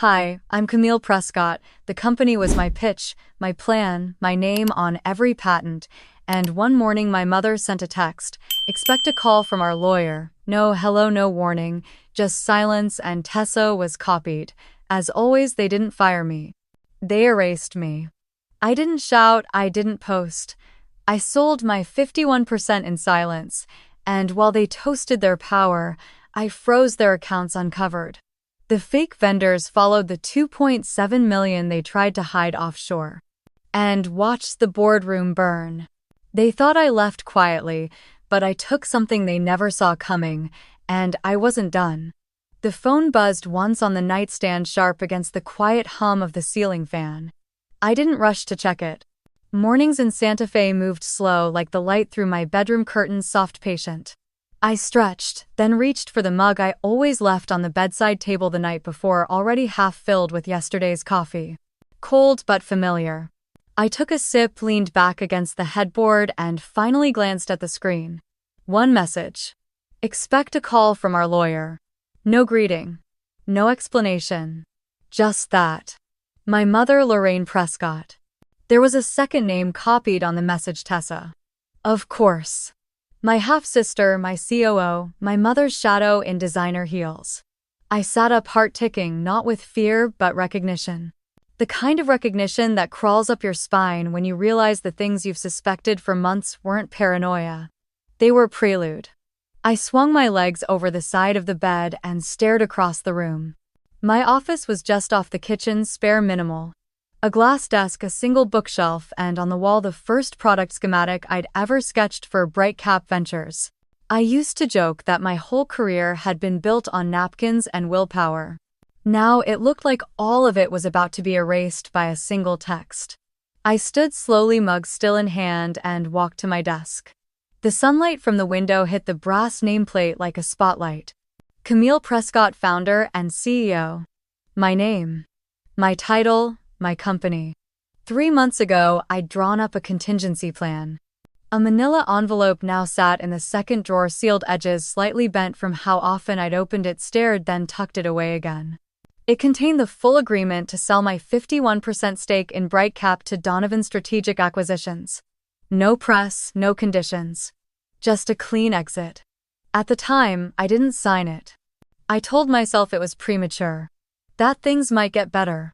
Hi, I'm Camille Prescott. The company was my pitch, my plan, my name on every patent. And one morning my mother sent a text. Expect a call from our lawyer. No hello, no warning. Just silence, and Tessa was copied. As always, they didn't fire me. They erased me. I didn't shout, I didn't post. I sold my 51% in silence. And while they toasted their power, I froze their accounts uncovered. The fake vendors followed the 2.7 million they tried to hide offshore and watched the boardroom burn. They thought I left quietly, but I took something they never saw coming, and I wasn't done. The phone buzzed once on the nightstand sharp against the quiet hum of the ceiling fan. I didn't rush to check it. Mornings in Santa Fe moved slow like the light through my bedroom curtains, soft, patient. I stretched, then reached for the mug I always left on the bedside table the night before, already half filled with yesterday's coffee. Cold but familiar. I took a sip, leaned back against the headboard, and finally glanced at the screen. One message. Expect a call from our lawyer. No greeting. No explanation. Just that. My mother, Lorraine Prescott. There was a second name copied on the message, Tessa. Of course. My half-sister, my COO, my mother's shadow in designer heels. I sat up, heart ticking, not with fear but recognition. The kind of recognition that crawls up your spine when you realize the things you've suspected for months weren't paranoia. They were prelude. I swung my legs over the side of the bed and stared across the room. My office was just off the kitchen's spare minimal. A glass desk, a single bookshelf, and on the wall the first product schematic I'd ever sketched for Brightcap Ventures. I used to joke that my whole career had been built on napkins and willpower. Now it looked like all of it was about to be erased by a single text. I stood slowly, mug still in hand, and walked to my desk. The sunlight from the window hit the brass nameplate like a spotlight. Camille Prescott, founder and CEO. My name. My title. My company. 3 months ago, I'd drawn up a contingency plan. A manila envelope now sat in the second drawer, sealed edges slightly bent from how often I'd opened it, stared, then tucked it away again. It contained the full agreement to sell my 51% stake in Brightcap to Donovan Strategic Acquisitions. No press, no conditions. Just a clean exit. At the time, I didn't sign it. I told myself it was premature. That things might get better.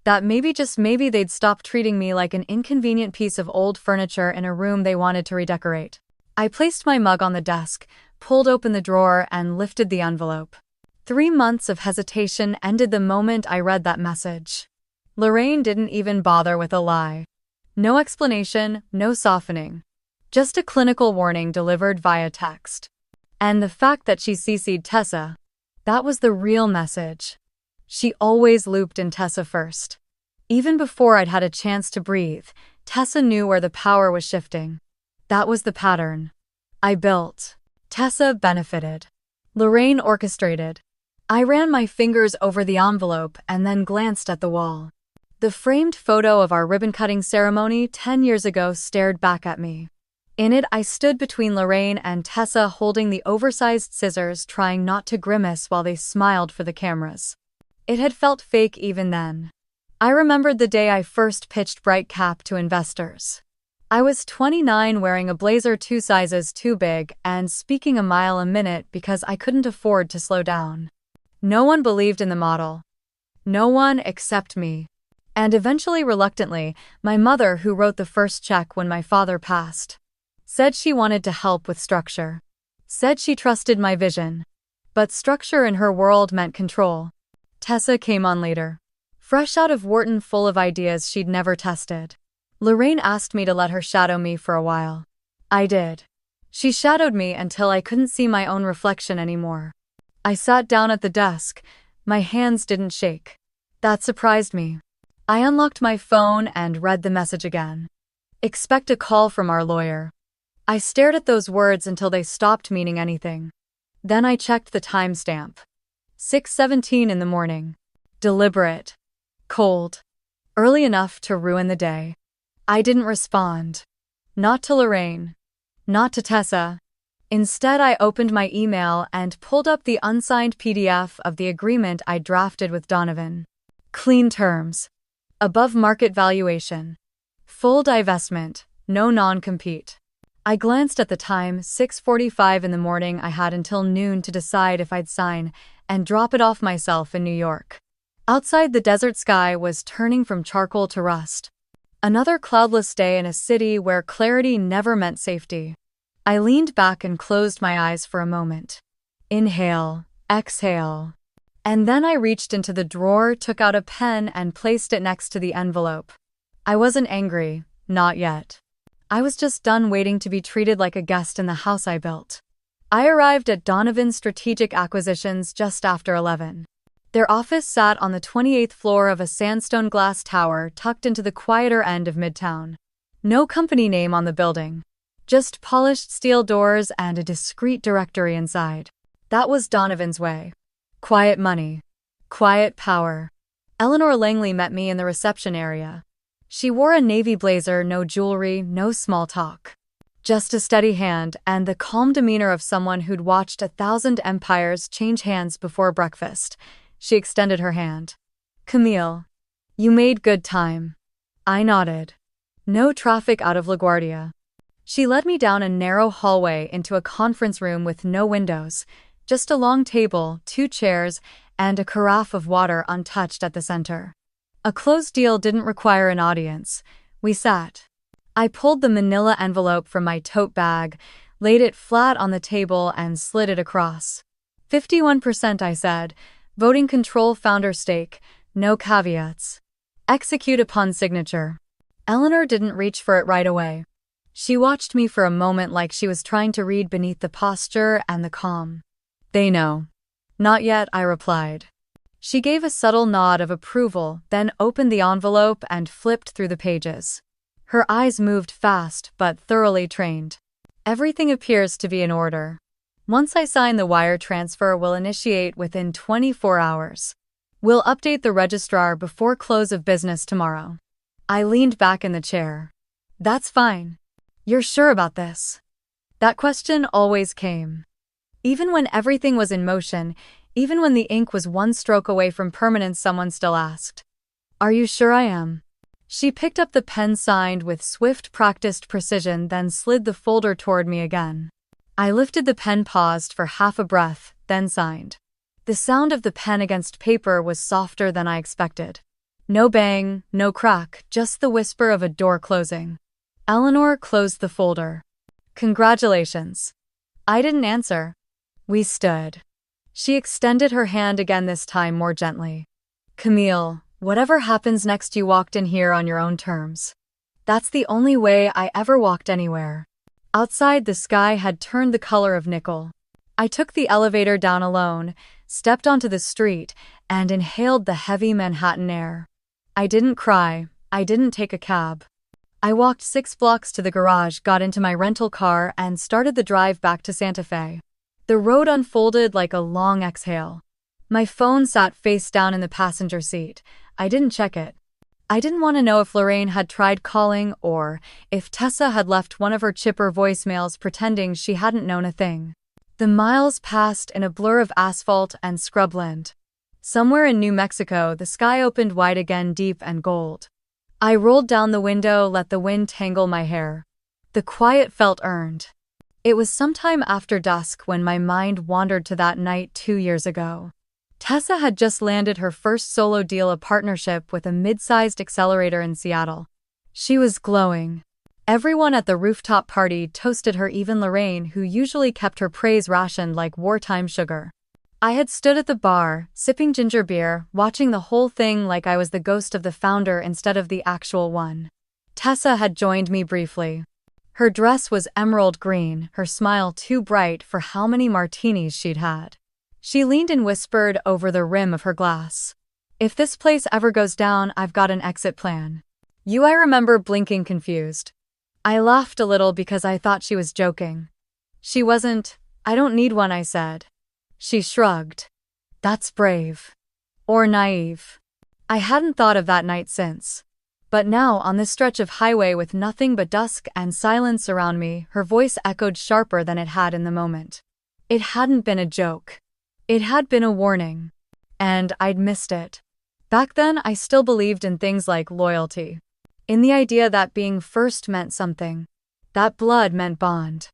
That maybe, just maybe, they'd stop treating me like an inconvenient piece of old furniture in a room they wanted to redecorate. I placed my mug on the desk, pulled open the drawer, and lifted the envelope. 3 months of hesitation ended the moment I read that message. Lorraine didn't even bother with a lie. No explanation, no softening. Just a clinical warning delivered via text. And the fact that she CC'd Tessa. That was the real message. She always looped in Tessa first. Even before I'd had a chance to breathe, Tessa knew where the power was shifting. That was the pattern. I built. Tessa benefited. Lorraine orchestrated. I ran my fingers over the envelope and then glanced at the wall. The framed photo of our ribbon-cutting ceremony 10 years ago stared back at me. In it, I stood between Lorraine and Tessa, holding the oversized scissors, trying not to grimace while they smiled for the cameras. It had felt fake even then. I remembered the day I first pitched Brightcap to investors. I was 29, wearing a blazer 2 sizes too big, and speaking a mile a minute because I couldn't afford to slow down. No one believed in the model. No one except me. And eventually, reluctantly, my mother, who wrote the first check when my father passed. Said she wanted to help with structure. Said she trusted my vision. But structure in her world meant control. Tessa came on later. Fresh out of Wharton, full of ideas she'd never tested. Lorraine asked me to let her shadow me for a while. I did. She shadowed me until I couldn't see my own reflection anymore. I sat down at the desk. My hands didn't shake. That surprised me. I unlocked my phone and read the message again. Expect a call from our lawyer. I stared at those words until they stopped meaning anything. Then I checked the timestamp. 6:17 in the morning. Deliberate. Cold. Early enough to ruin the day. I didn't respond. Not to Lorraine. Not to Tessa. Instead, I opened my email and pulled up the unsigned PDF of the agreement I drafted with Donovan. Clean terms. Above market valuation. Full divestment. No non-compete. I glanced at the time, 6:45 in the morning. I had until noon to decide if I'd sign and drop it off myself in New York. Outside, the desert sky was turning from charcoal to rust. Another cloudless day in a city where clarity never meant safety. I leaned back and closed my eyes for a moment. Inhale, exhale. And then I reached into the drawer, took out a pen, and placed it next to the envelope. I wasn't angry, not yet. I was just done waiting to be treated like a guest in the house I built. I arrived at Donovan's Strategic Acquisitions just after 11. Their office sat on the 28th floor of a sandstone glass tower tucked into the quieter end of Midtown. No company name on the building. Just polished steel doors and a discreet directory inside. That was Donovan's way. Quiet money. Quiet power. Eleanor Langley met me in the reception area. She wore a navy blazer, no jewelry, no small talk. Just a steady hand and the calm demeanor of someone who'd watched 1,000 empires change hands before breakfast. She extended her hand. "Camille, you made good time." I nodded. No traffic out of LaGuardia. She led me down a narrow hallway into a conference room with no windows, just a long table, 2 chairs, and a carafe of water untouched at the center. A closed deal didn't require an audience. We sat. I pulled the manila envelope from my tote bag, laid it flat on the table, and slid it across. 51%, I said. Voting control, founder stake, no caveats. Execute upon signature. Eleanor didn't reach for it right away. She watched me for a moment like she was trying to read beneath the posture and the calm. "They know." "Not yet," I replied. She gave a subtle nod of approval, then opened the envelope and flipped through the pages. Her eyes moved fast but thoroughly trained. "Everything appears to be in order. Once I sign, the wire transfer will initiate within 24 hours. We'll update the registrar before close of business tomorrow." I leaned back in the chair. "That's fine. You're sure about this?" That question always came. Even when everything was in motion, even when the ink was one stroke away from permanence, someone still asked, "Are you sure I am?" She picked up the pen, signed with swift, practiced precision, then slid the folder toward me again. I lifted the pen, paused for half a breath, then signed. The sound of the pen against paper was softer than I expected. No bang, no crack, just the whisper of a door closing. Eleanor closed the folder. "Congratulations." I didn't answer. We stood. She extended her hand again, this time more gently. "Camille, whatever happens next, you walked in here on your own terms." That's the only way I ever walked anywhere. Outside, the sky had turned the color of nickel. I took the elevator down alone, stepped onto the street, and inhaled the heavy Manhattan air. I didn't cry. I didn't take a cab. I walked 6 blocks to the garage, got into my rental car, and started the drive back to Santa Fe. The road unfolded like a long exhale. My phone sat face down in the passenger seat. I didn't check it. I didn't want to know if Lorraine had tried calling or if Tessa had left one of her chipper voicemails pretending she hadn't known a thing. The miles passed in a blur of asphalt and scrubland. Somewhere in New Mexico, the sky opened wide again, deep and gold. I rolled down the window, let the wind tangle my hair. The quiet felt earned. It was sometime after dusk when my mind wandered to that night 2 years ago. Tessa had just landed her first solo deal, a partnership with a mid-sized accelerator in Seattle. She was glowing. Everyone at the rooftop party toasted her, even Lorraine, who usually kept her praise rationed like wartime sugar. I had stood at the bar, sipping ginger beer, watching the whole thing like I was the ghost of the founder instead of the actual one. Tessa had joined me briefly. Her dress was emerald green, her smile too bright for how many martinis she'd had. She leaned and whispered over the rim of her glass, "If this place ever goes down, I've got an exit plan." I remember blinking, confused. I laughed a little because I thought she was joking. She wasn't. "I don't need one," I said. She shrugged. "That's brave. Or naive." I hadn't thought of that night since. But now, on this stretch of highway with nothing but dusk and silence around me, her voice echoed sharper than it had in the moment. It hadn't been a joke. It had been a warning. And I'd missed it. Back then, I still believed in things like loyalty. In the idea that being first meant something. That blood meant bond.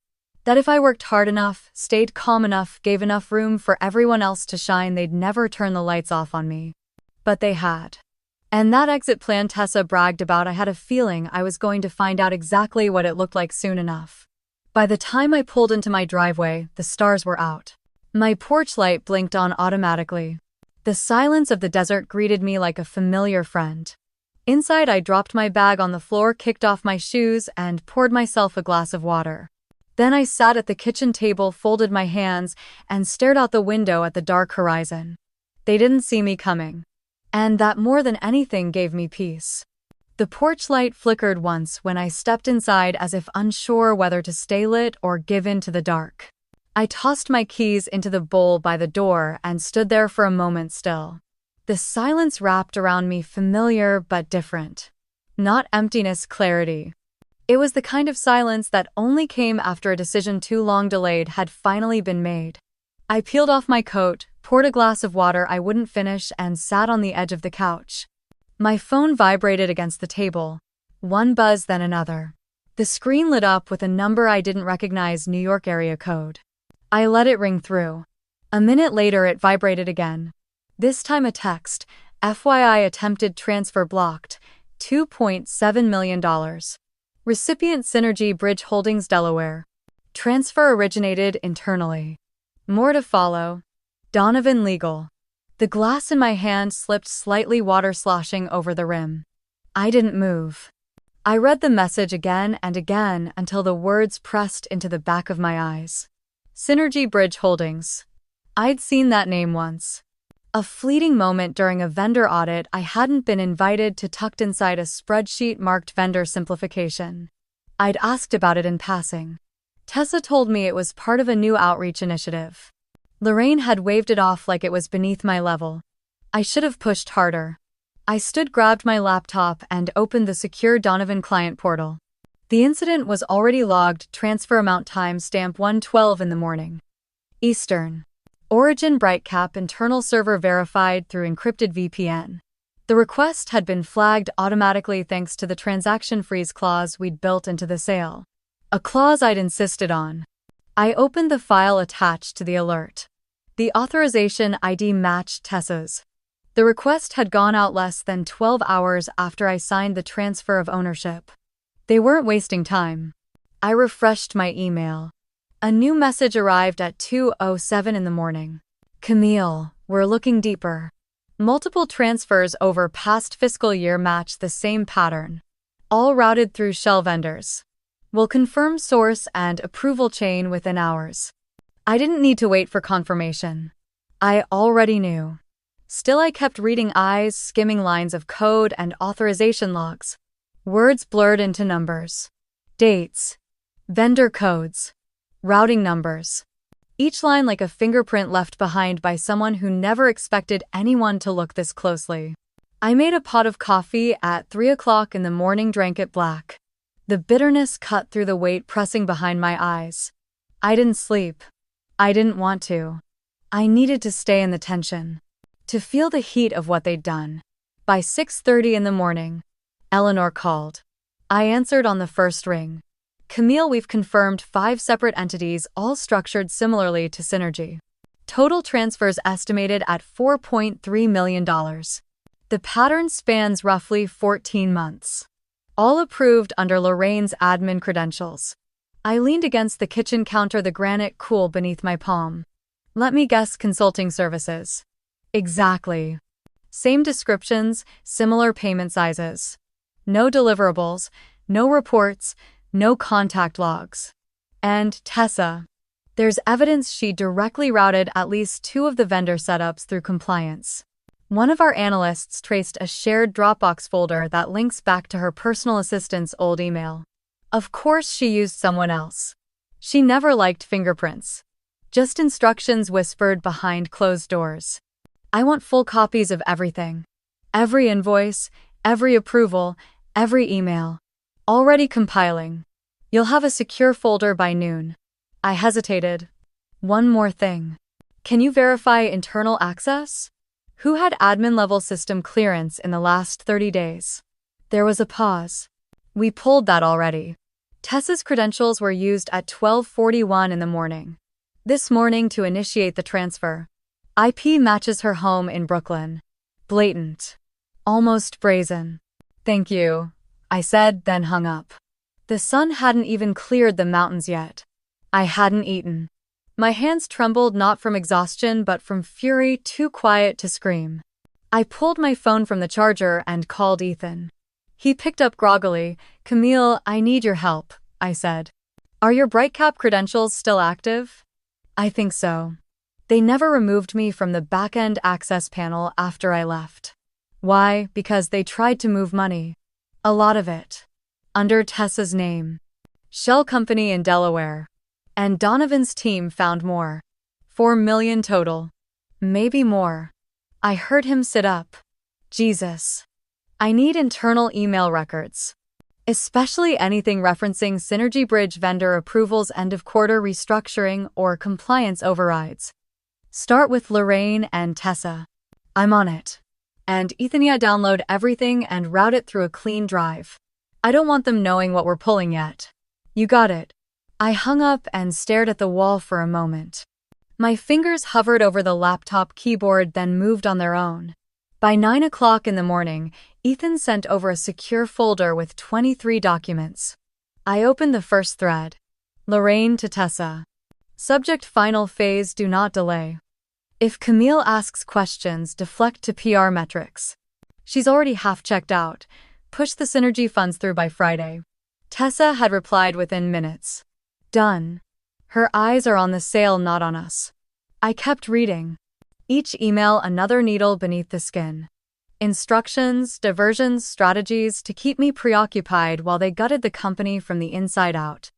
That if I worked hard enough, stayed calm enough, gave enough room for everyone else to shine, they'd never turn the lights off on me. But they had. And that exit plan Tessa bragged about, I had a feeling I was going to find out exactly what it looked like soon enough. By the time I pulled into my driveway, the stars were out. My porch light blinked on automatically. The silence of the desert greeted me like a familiar friend. Inside, I dropped my bag on the floor, kicked off my shoes, and poured myself a glass of water. Then I sat at the kitchen table, folded my hands, and stared out the window at the dark horizon. They didn't see me coming. And that more than anything gave me peace. The porch light flickered once when I stepped inside, as if unsure whether to stay lit or give in to the dark. I tossed my keys into the bowl by the door and stood there for a moment still. The silence wrapped around me, familiar but different. Not emptiness, clarity. It was the kind of silence that only came after a decision too long delayed had finally been made. I peeled off my coat, poured a glass of water I wouldn't finish, and sat on the edge of the couch. My phone vibrated against the table. One buzz, then another. The screen lit up with a number I didn't recognize, New York area code. I let it ring through. A minute later it vibrated again. This time a text, FYI attempted transfer blocked, $2.7 million. Recipient Synergy Bridge Holdings, Delaware. Transfer originated internally. More to follow. Donovan Legal. The glass in my hand slipped slightly, water sloshing over the rim. I didn't move. I read the message again and again until the words pressed into the back of my eyes. Synergy Bridge Holdings. I'd seen that name once. A fleeting moment during a vendor audit I hadn't been invited to, tucked inside a spreadsheet marked vendor simplification. I'd asked about it in passing. Tessa told me it was part of a new outreach initiative. Lorraine had waved it off like it was beneath my level. I should have pushed harder. I stood, grabbed my laptop, and opened the secure Donovan client portal. The incident was already logged, transfer amount timestamp 1:12 in the morning. Eastern. Origin Brightcap internal server verified through encrypted VPN. The request had been flagged automatically thanks to the transaction freeze clause we'd built into the sale. A clause I'd insisted on. I opened the file attached to the alert. The authorization ID matched Tessa's. The request had gone out less than 12 hours after I signed the transfer of ownership. They weren't wasting time. I refreshed my email. A new message arrived at 2:07 in the morning. Camille, we're looking deeper. Multiple transfers over past fiscal year match the same pattern. All routed through shell vendors. We'll confirm source and approval chain within hours. I didn't need to wait for confirmation. I already knew. Still, I kept reading, eyes skimming lines of code and authorization logs. Words blurred into numbers. Dates. Vendor codes. Routing numbers. Each line like a fingerprint left behind by someone who never expected anyone to look this closely. I made a pot of coffee at 3 o'clock in the morning, drank it black. The bitterness cut through the weight pressing behind my eyes. I didn't sleep. I didn't want to. I needed to stay in the tension. To feel the heat of what they'd done. By 6:30 in the morning, Eleanor called. I answered on the first ring. Camille, we've confirmed 5 separate entities, all structured similarly to Synergy. Total transfers estimated at $4.3 million. The pattern spans roughly 14 months. All approved under Lorraine's admin credentials. I leaned against the kitchen counter, the granite cool beneath my palm. Let me guess, consulting services. Exactly. Same descriptions, similar payment sizes. No deliverables, no reports, no contact logs. And Tessa. There's evidence she directly routed at least 2 of the vendor setups through compliance. One of our analysts traced a shared Dropbox folder that links back to her personal assistant's old email. Of course she used someone else. She never liked fingerprints. Just instructions whispered behind closed doors. I want full copies of everything. Every invoice, every approval, every email. Already compiling. You'll have a secure folder by noon. I hesitated. One more thing. Can you verify internal access? Who had admin-level system clearance in the last 30 days? There was a pause. We pulled that already. Tessa's credentials were used at 12:41 in the morning. This morning to initiate the transfer. IP matches her home in Brooklyn. Blatant. Almost brazen. Thank you, I said, then hung up. The sun hadn't even cleared the mountains yet. I hadn't eaten. My hands trembled not from exhaustion but from fury too quiet to scream. I pulled my phone from the charger and called Ethan. He picked up groggily. "Camille, I need your help," I said. "Are your BrightCap credentials still active?" "I think so. They never removed me from the back-end access panel after I left." "Why?" "Because they tried to move money. A lot of it. Under Tessa's name. Shell company in Delaware. And Donovan's team found more. 4 million total. Maybe more." I heard him sit up. Jesus. I need internal email records. Especially anything referencing Synergy Bridge vendor approvals, end-of-quarter restructuring, or compliance overrides. Start with Lorraine and Tessa. I'm on it. And Ethania, download everything and route it through a clean drive. I don't want them knowing what we're pulling yet. You got it. I hung up and stared at the wall for a moment. My fingers hovered over the laptop keyboard, then moved on their own. By 9 o'clock in the morning, Ethan sent over a secure folder with 23 documents. I opened the first thread. Lorraine to Tessa. Subject: final phase, do not delay. If Camille asks questions, deflect to PR metrics. She's already half checked out. Push the synergy funds through by Friday. Tessa had replied within minutes. Done. Her eyes are on the sale, not on us. I kept reading. Each email another needle beneath the skin. Instructions, diversions, strategies to keep me preoccupied while they gutted the company from the inside out.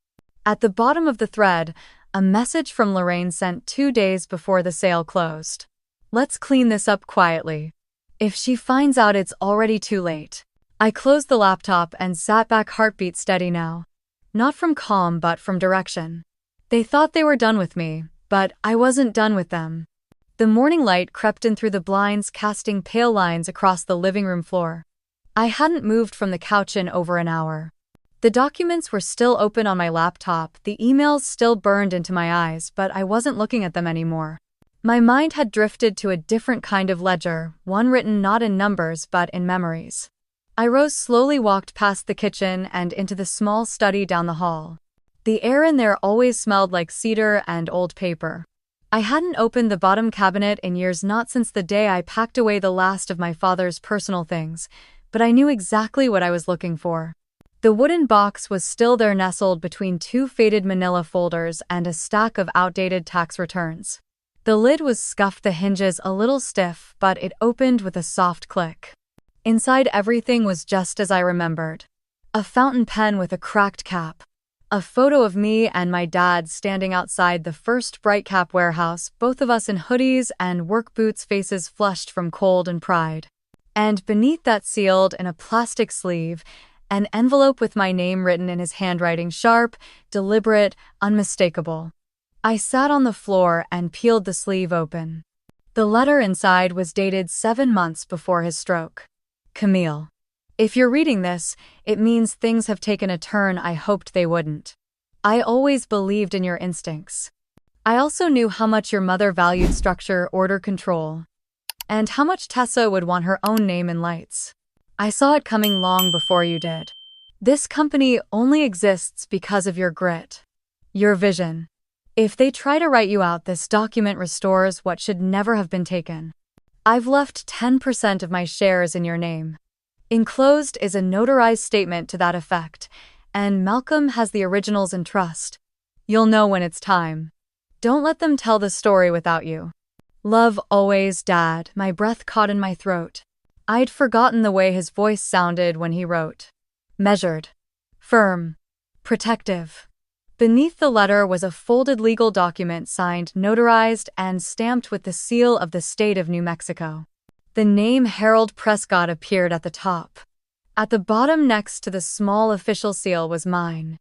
At the bottom of the thread, a message from Lorraine sent 2 days before the sale closed. Let's clean this up quietly. If she finds out, it's already too late. I closed the laptop and sat back, heartbeat steady now. Not from calm, but from direction. They thought they were done with me, but I wasn't done with them. The morning light crept in through the blinds, casting pale lines across the living room floor. I hadn't moved from the couch in over an hour. The documents were still open on my laptop, the emails still burned into my eyes, but I wasn't looking at them anymore. My mind had drifted to a different kind of ledger, one written not in numbers but in memories. I rose slowly, walked past the kitchen and into the small study down the hall. The air in there always smelled like cedar and old paper. I hadn't opened the bottom cabinet in years, not since the day I packed away the last of my father's personal things, but I knew exactly what I was looking for. The wooden box was still there, nestled between 2 faded manila folders and a stack of outdated tax returns. The lid was scuffed, the hinges a little stiff, but it opened with a soft click. Inside, everything was just as I remembered. A fountain pen with a cracked cap. A photo of me and my dad standing outside the first BrightCap warehouse, both of us in hoodies and work boots, faces flushed from cold and pride. And beneath that, sealed in a plastic sleeve, an envelope with my name written in his handwriting, sharp, deliberate, unmistakable. I sat on the floor and peeled the sleeve open. The letter inside was dated 7 months before his stroke. Camille. If you're reading this, it means things have taken a turn I hoped they wouldn't. I always believed in your instincts. I also knew how much your mother valued structure, order, control, and how much Tessa would want her own name in lights. I saw it coming long before you did. This company only exists because of your grit. Your vision. If they try to write you out, this document restores what should never have been taken. I've left 10% of my shares in your name. Enclosed is a notarized statement to that effect, and Malcolm has the originals in trust. You'll know when it's time. Don't let them tell the story without you. Love always, Dad. My breath caught in my throat. I'd forgotten the way his voice sounded when he wrote. Measured. Firm. Protective. Beneath the letter was a folded legal document signed, notarized, and stamped with the seal of the state of New Mexico. The name Harold Prescott appeared at the top. At the bottom, next to the small official seal, was mine.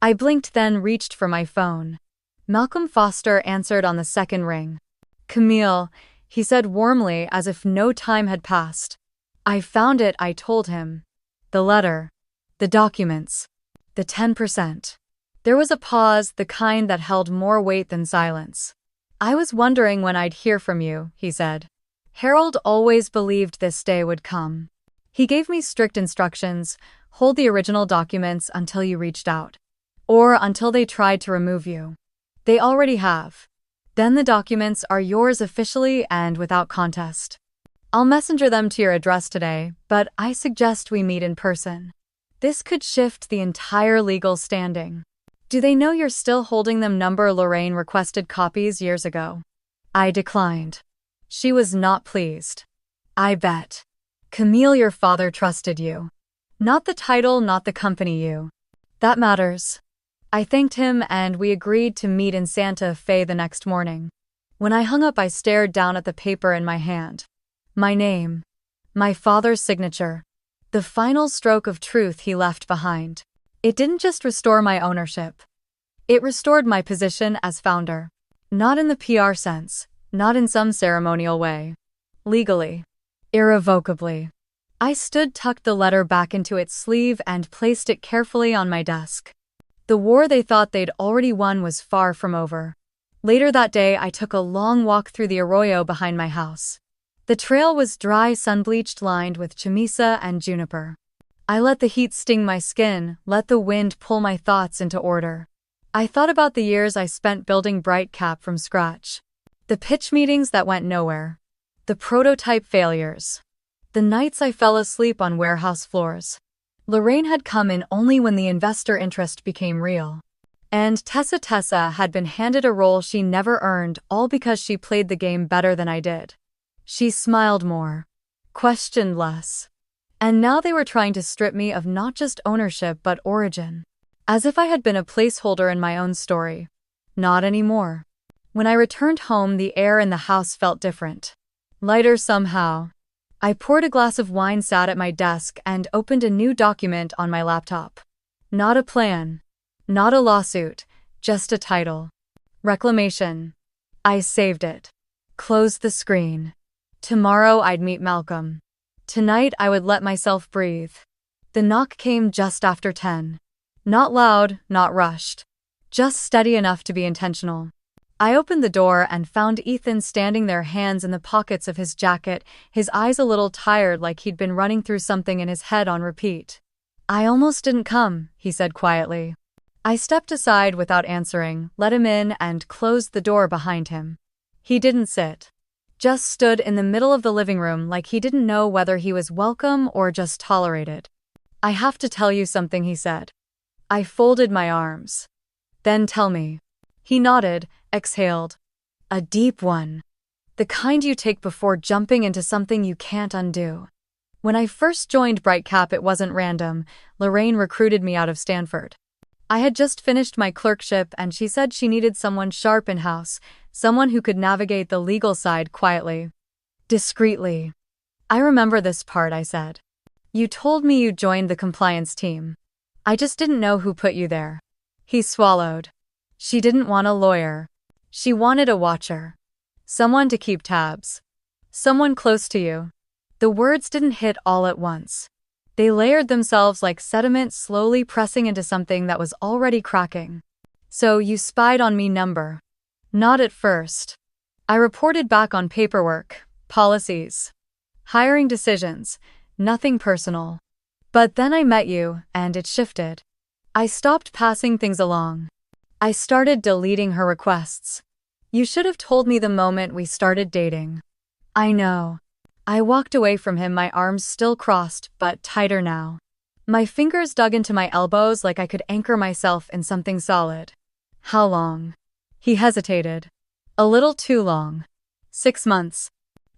I blinked, then reached for my phone. Malcolm Foster answered on the second ring. Camille, he said warmly as if no time had passed. I found it, I told him. The letter. The documents. The 10%. There was a pause, the kind that held more weight than silence. I was wondering when I'd hear from you, he said. Harold always believed this day would come. He gave me strict instructions: hold the original documents until you reached out. Or until they tried to remove you. They already have. Then the documents are yours officially and without contest. I'll messenger them to your address today, but I suggest we meet in person. This could shift the entire legal standing. Do they know you're still holding them? Lorraine requested copies years ago. I declined. She was not pleased. I bet. Camille, your father trusted you. Not the title, not the company you. That matters. I thanked him and we agreed to meet in Santa Fe the next morning. When I hung up, I stared down at the paper in my hand. My name. My father's signature. The final stroke of truth he left behind. It didn't just restore my ownership. It restored my position as founder. Not in the PR sense, not in some ceremonial way. Legally. Irrevocably. I tucked the letter back into its sleeve and placed it carefully on my desk. The war they thought they'd already won was far from over. Later that day, I took a long walk through the arroyo behind my house. The trail was dry, sun-bleached, lined with chamisa and juniper. I let the heat sting my skin, let the wind pull my thoughts into order. I thought about the years I spent building Brightcap from scratch. The pitch meetings that went nowhere. The prototype failures. The nights I fell asleep on warehouse floors. Lorraine had come in only when the investor interest became real. And Tessa had been handed a role she never earned, all because she played the game better than I did. She smiled more. Questioned less. And now they were trying to strip me of not just ownership but origin. As if I had been a placeholder in my own story. Not anymore. When I returned home, the air in the house felt different. Lighter somehow. I poured a glass of wine, sat at my desk, and opened a new document on my laptop. Not a plan. Not a lawsuit. Just a title. Reclamation. I saved it. Closed the screen. Tomorrow I'd meet Malcolm. Tonight I would let myself breathe. The knock came just after 10. Not loud, not rushed. Just steady enough to be intentional. I opened the door and found Ethan standing there, hands in the pockets of his jacket, his eyes a little tired, like he'd been running through something in his head on repeat. I almost didn't come, he said quietly. I stepped aside without answering, let him in, and closed the door behind him. He didn't sit. Just stood in the middle of the living room like he didn't know whether he was welcome or just tolerated. I have to tell you something, he said. I folded my arms. Then tell me. He nodded, exhaled. A deep one. The kind you take before jumping into something you can't undo. When I first joined Brightcap, it wasn't random. Lorraine recruited me out of Stanford. I had just finished my clerkship and she said she needed someone sharp in-house, someone who could navigate the legal side quietly. Discreetly. I remember this part, I said. You told me you joined the compliance team. I just didn't know who put you there. He swallowed. She didn't want a lawyer. She wanted a watcher. Someone to keep tabs. Someone close to you. The words didn't hit all at once. They layered themselves like sediment, slowly pressing into something that was already cracking. So you spied on me, number. Not at first. I reported back on paperwork, policies, hiring decisions, nothing personal. But then I met you, and it shifted. I stopped passing things along. I started deleting her requests. You should have told me the moment we started dating. I know. I walked away from him, my arms still crossed, but tighter now. My fingers dug into my elbows like I could anchor myself in something solid. How long? He hesitated. A little too long. 6 months.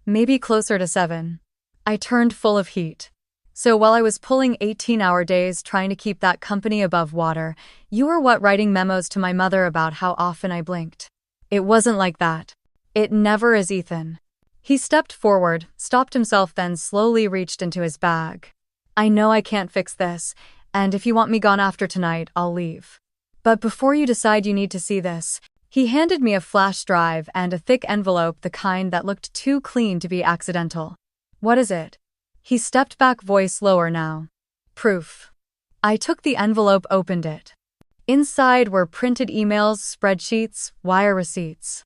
Maybe closer to 7. I turned full of heat. So while I was pulling 18-hour days trying to keep that company above water, you were writing memos to my mother about how often I blinked. It wasn't like that. It never is, Ethan. He stepped forward, stopped himself, then slowly reached into his bag. I know I can't fix this, and if you want me gone after tonight, I'll leave. But before you decide, you need to see this. He handed me a flash drive and a thick envelope, the kind that looked too clean to be accidental. What is it? He stepped back, voice lower now. Proof. I took the envelope, opened it. Inside were printed emails, spreadsheets, wire receipts.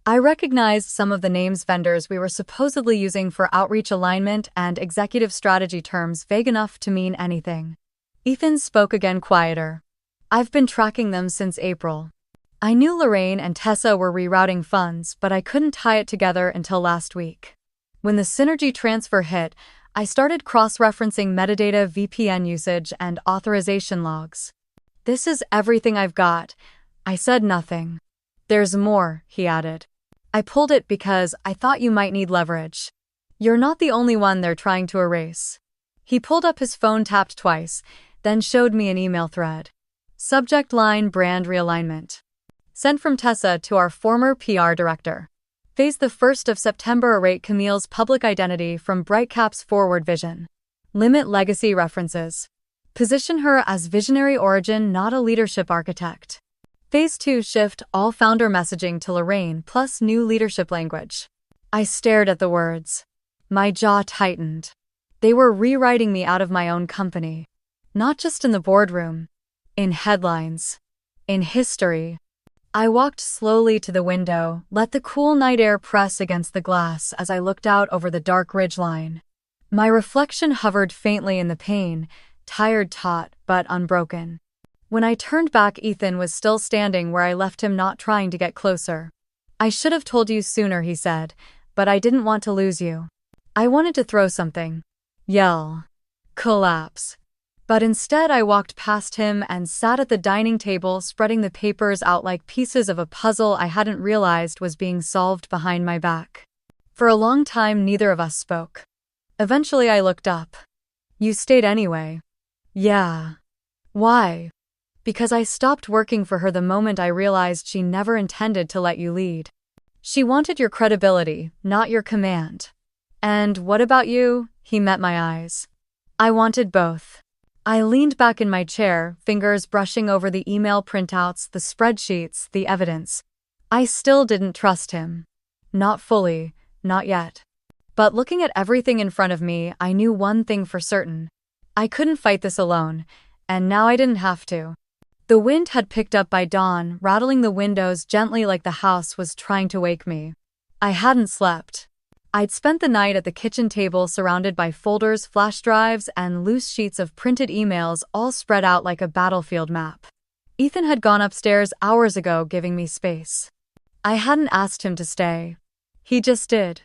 I recognized some of the names, vendors we were supposedly using for outreach, alignment, and executive strategy, terms vague enough to mean anything. Ethan spoke again, quieter. I've been tracking them since April. I knew Lorraine and Tessa were rerouting funds, but I couldn't tie it together until last week. When the synergy transfer hit, I started cross-referencing metadata, VPN usage, and authorization logs. This is everything I've got. I said nothing. There's more, he added. I pulled it because I thought you might need leverage. You're not the only one they're trying to erase. He pulled up his phone, tapped twice, then showed me an email thread. Subject line: brand realignment. Sent from Tessa to our former PR director. Phase the 1st of September. Erase Camille's public identity from Brightcap's forward vision. Limit legacy references. Position her as visionary origin, not a leadership architect. Phase 2, shift all founder messaging to Lorraine plus new leadership language. I stared at the words. My jaw tightened. They were rewriting me out of my own company. Not just in the boardroom. In headlines. In history. I walked slowly to the window, let the cool night air press against the glass as I looked out over the dark ridgeline. My reflection hovered faintly in the pane, tired, taut, but unbroken. When I turned back, Ethan was still standing where I left him, not trying to get closer. I should have told you sooner, he said, but I didn't want to lose you. I wanted to throw something. Yell. Collapse. But instead I walked past him and sat at the dining table, spreading the papers out like pieces of a puzzle I hadn't realized was being solved behind my back. For a long time neither of us spoke. Eventually I looked up. You stayed anyway. Yeah. Why? Because I stopped working for her the moment I realized she never intended to let you lead. She wanted your credibility, not your command. And what about you? He met my eyes. I wanted both. I leaned back in my chair, fingers brushing over the email printouts, the spreadsheets, the evidence. I still didn't trust him. Not fully, not yet. But looking at everything in front of me, I knew one thing for certain. I couldn't fight this alone, and now I didn't have to. The wind had picked up by dawn, rattling the windows gently like the house was trying to wake me. I hadn't slept. I'd spent the night at the kitchen table surrounded by folders, flash drives, and loose sheets of printed emails all spread out like a battlefield map. Ethan had gone upstairs hours ago, giving me space. I hadn't asked him to stay. He just did.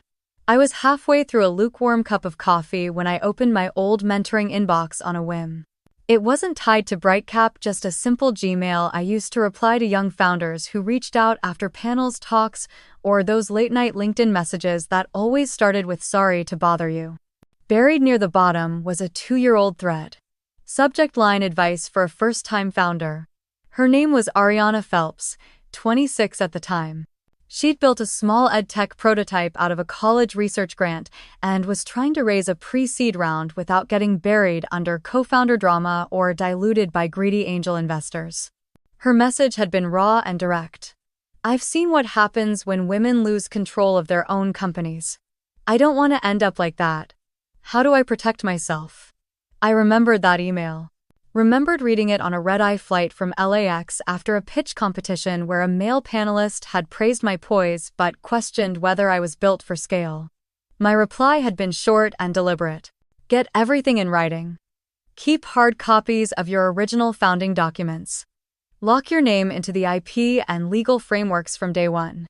I was halfway through a lukewarm cup of coffee when I opened my old mentoring inbox on a whim. It wasn't tied to Brightcap, just a simple Gmail I used to reply to young founders who reached out after panels, talks, or those late-night LinkedIn messages that always started with "sorry to bother you." Buried near the bottom was a 2-year-old thread. Subject line: advice for a first-time founder. Her name was Ariana Phelps, 26 at the time. She'd built a small edtech prototype out of a college research grant and was trying to raise a pre-seed round without getting buried under co-founder drama or diluted by greedy angel investors. Her message had been raw and direct. I've seen what happens when women lose control of their own companies. I don't want to end up like that. How do I protect myself? I remembered that email. Remembered reading it on a red-eye flight from LAX after a pitch competition where a male panelist had praised my poise but questioned whether I was built for scale. My reply had been short and deliberate. Get everything in writing. Keep hard copies of your original founding documents. Lock your name into the IP and legal frameworks from day one.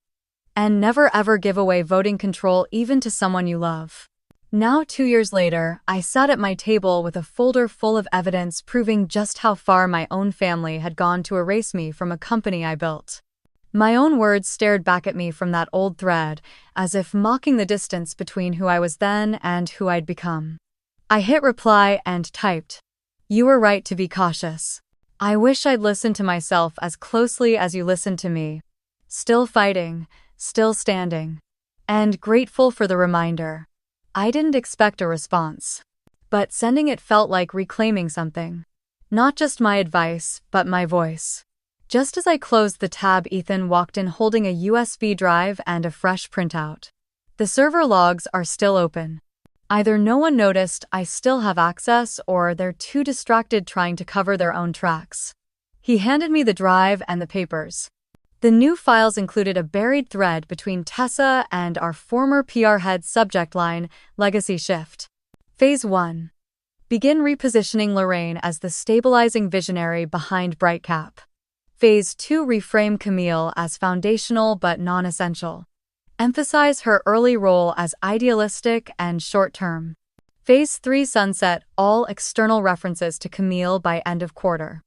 And never ever give away voting control even to someone you love. Now, 2 years later, I sat at my table with a folder full of evidence proving just how far my own family had gone to erase me from a company I built. My own words stared back at me from that old thread, as if mocking the distance between who I was then and who I'd become. I hit reply and typed, "You were right to be cautious. I wish I'd listened to myself as closely as you listened to me. Still fighting, still standing. And grateful for the reminder." I didn't expect a response. But sending it felt like reclaiming something. Not just my advice, but my voice. Just as I closed the tab, Ethan walked in holding a USB drive and a fresh printout. The server logs are still open. Either no one noticed I still have access, or they're too distracted trying to cover their own tracks. He handed me the drive and the papers. The new files included a buried thread between Tessa and our former PR head's subject line, Legacy Shift. Phase 1. Begin repositioning Lorraine as the stabilizing visionary behind Brightcap. Phase 2. Reframe Camille as foundational but non-essential. Emphasize her early role as idealistic and short-term. Phase 3. Sunset all external references to Camille by end of quarter.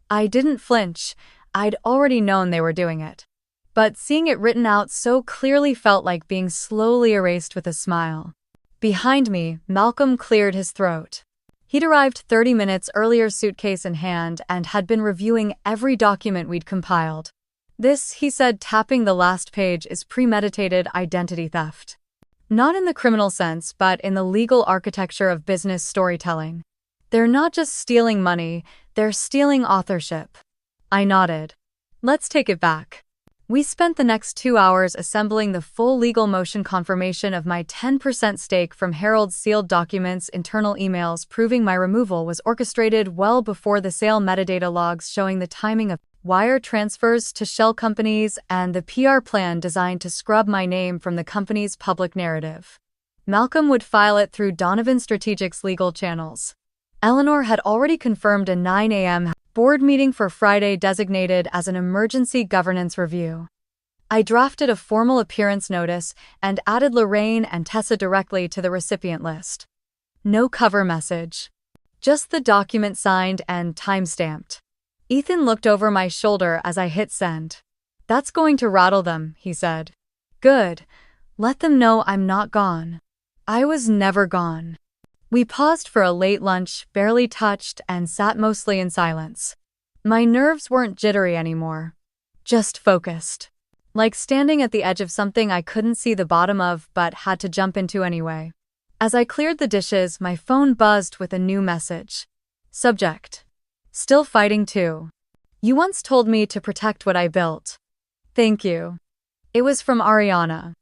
I didn't flinch. I'd already known they were doing it. But seeing it written out so clearly felt like being slowly erased with a smile. Behind me, Malcolm cleared his throat. He'd arrived 30 minutes earlier, suitcase in hand, and had been reviewing every document we'd compiled. This, he said, tapping the last page, is premeditated identity theft. Not in the criminal sense, but in the legal architecture of business storytelling. They're not just stealing money, they're stealing authorship. I nodded. Let's take it back. We spent the next 2 hours assembling the full legal motion confirmation of my 10% stake from Harold's sealed documents, internal emails proving my removal was orchestrated well before the sale, metadata logs showing the timing of wire transfers to shell companies, and the PR plan designed to scrub my name from the company's public narrative. Malcolm would file it through Donovan Strategic's legal channels. Eleanor had already confirmed a 9 a.m. board meeting for Friday designated as an emergency governance review. I drafted a formal appearance notice and added Lorraine and Tessa directly to the recipient list. No cover message. Just the document signed and time-stamped. Ethan looked over my shoulder as I hit send. That's going to rattle them, he said. Good. Let them know I'm not gone. I was never gone. We paused for a late lunch, barely touched, and sat mostly in silence. My nerves weren't jittery anymore. Just focused. Like standing at the edge of something I couldn't see the bottom of but had to jump into anyway. As I cleared the dishes, my phone buzzed with a new message. Subject. Still fighting too. You once told me to protect what I built. Thank you. It was from Ariana.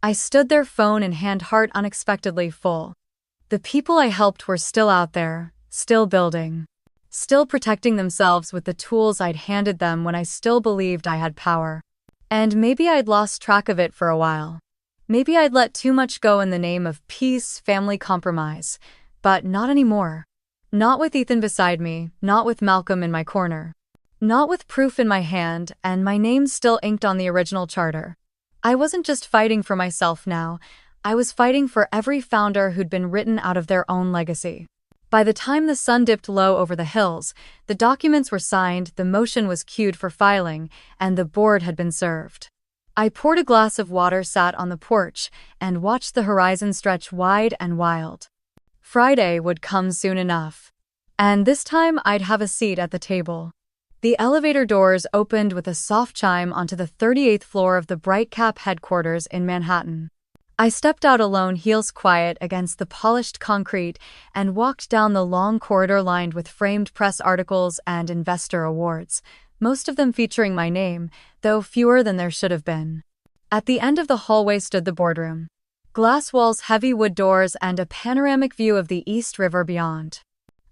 I stood there, phone in hand, heart unexpectedly full. The people I helped were still out there, still building. Still protecting themselves with the tools I'd handed them when I still believed I had power. And maybe I'd lost track of it for a while. Maybe I'd let too much go in the name of peace, family, compromise. But not anymore. Not with Ethan beside me, not with Malcolm in my corner. Not with proof in my hand and my name still inked on the original charter. I wasn't just fighting for myself now. I was fighting for every founder who'd been written out of their own legacy. By the time the sun dipped low over the hills, the documents were signed, the motion was queued for filing, and the board had been served. I poured a glass of water, sat on the porch, and watched the horizon stretch wide and wild. Friday would come soon enough. And this time I'd have a seat at the table. The elevator doors opened with a soft chime onto the 38th floor of the Brightcap headquarters in Manhattan. I stepped out alone, heels quiet against the polished concrete, and walked down the long corridor lined with framed press articles and investor awards, most of them featuring my name, though fewer than there should have been. At the end of the hallway stood the boardroom. Glass walls, heavy wood doors, and a panoramic view of the East River beyond.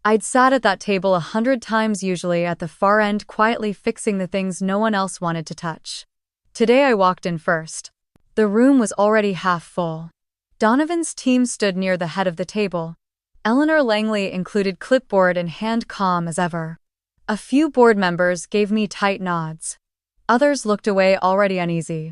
I'd sat at that table 100 times, usually at the far end, quietly fixing the things no one else wanted to touch. Today I walked in first. The room was already half full. Donovan's team stood near the head of the table. Eleanor Langley included, clipboard in hand, calm as ever. A few board members gave me tight nods. Others looked away, already uneasy.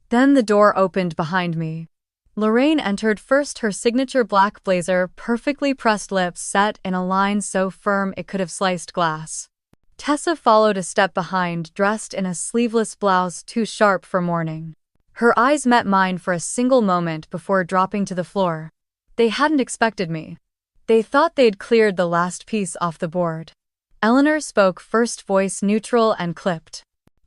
Then the door opened behind me. Lorraine entered first, her signature black blazer, perfectly pressed lips set in a line so firm it could have sliced glass. Tessa followed a step behind, dressed in a sleeveless blouse too sharp for morning. Her eyes met mine for a single moment before dropping to the floor. They hadn't expected me. They thought they'd cleared the last piece off the board. Eleanor spoke first, voice neutral and clipped.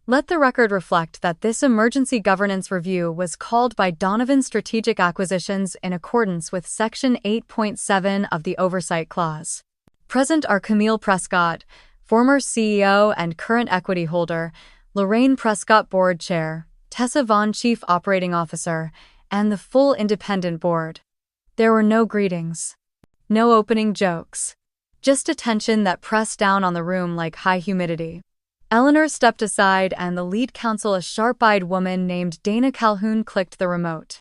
Let the record reflect that this emergency governance review was called by Donovan Strategic Acquisitions in accordance with Section 8.7 of the Oversight Clause. Present are Camille Prescott, Former CEO and current equity holder, Lorraine Prescott board chair, Tessa Vaughn chief operating officer, and the full independent board. There were no greetings. No opening jokes. Just a tension that pressed down on the room like high humidity. Eleanor stepped aside and the lead counsel, a sharp-eyed woman named Dana Calhoun, clicked the remote.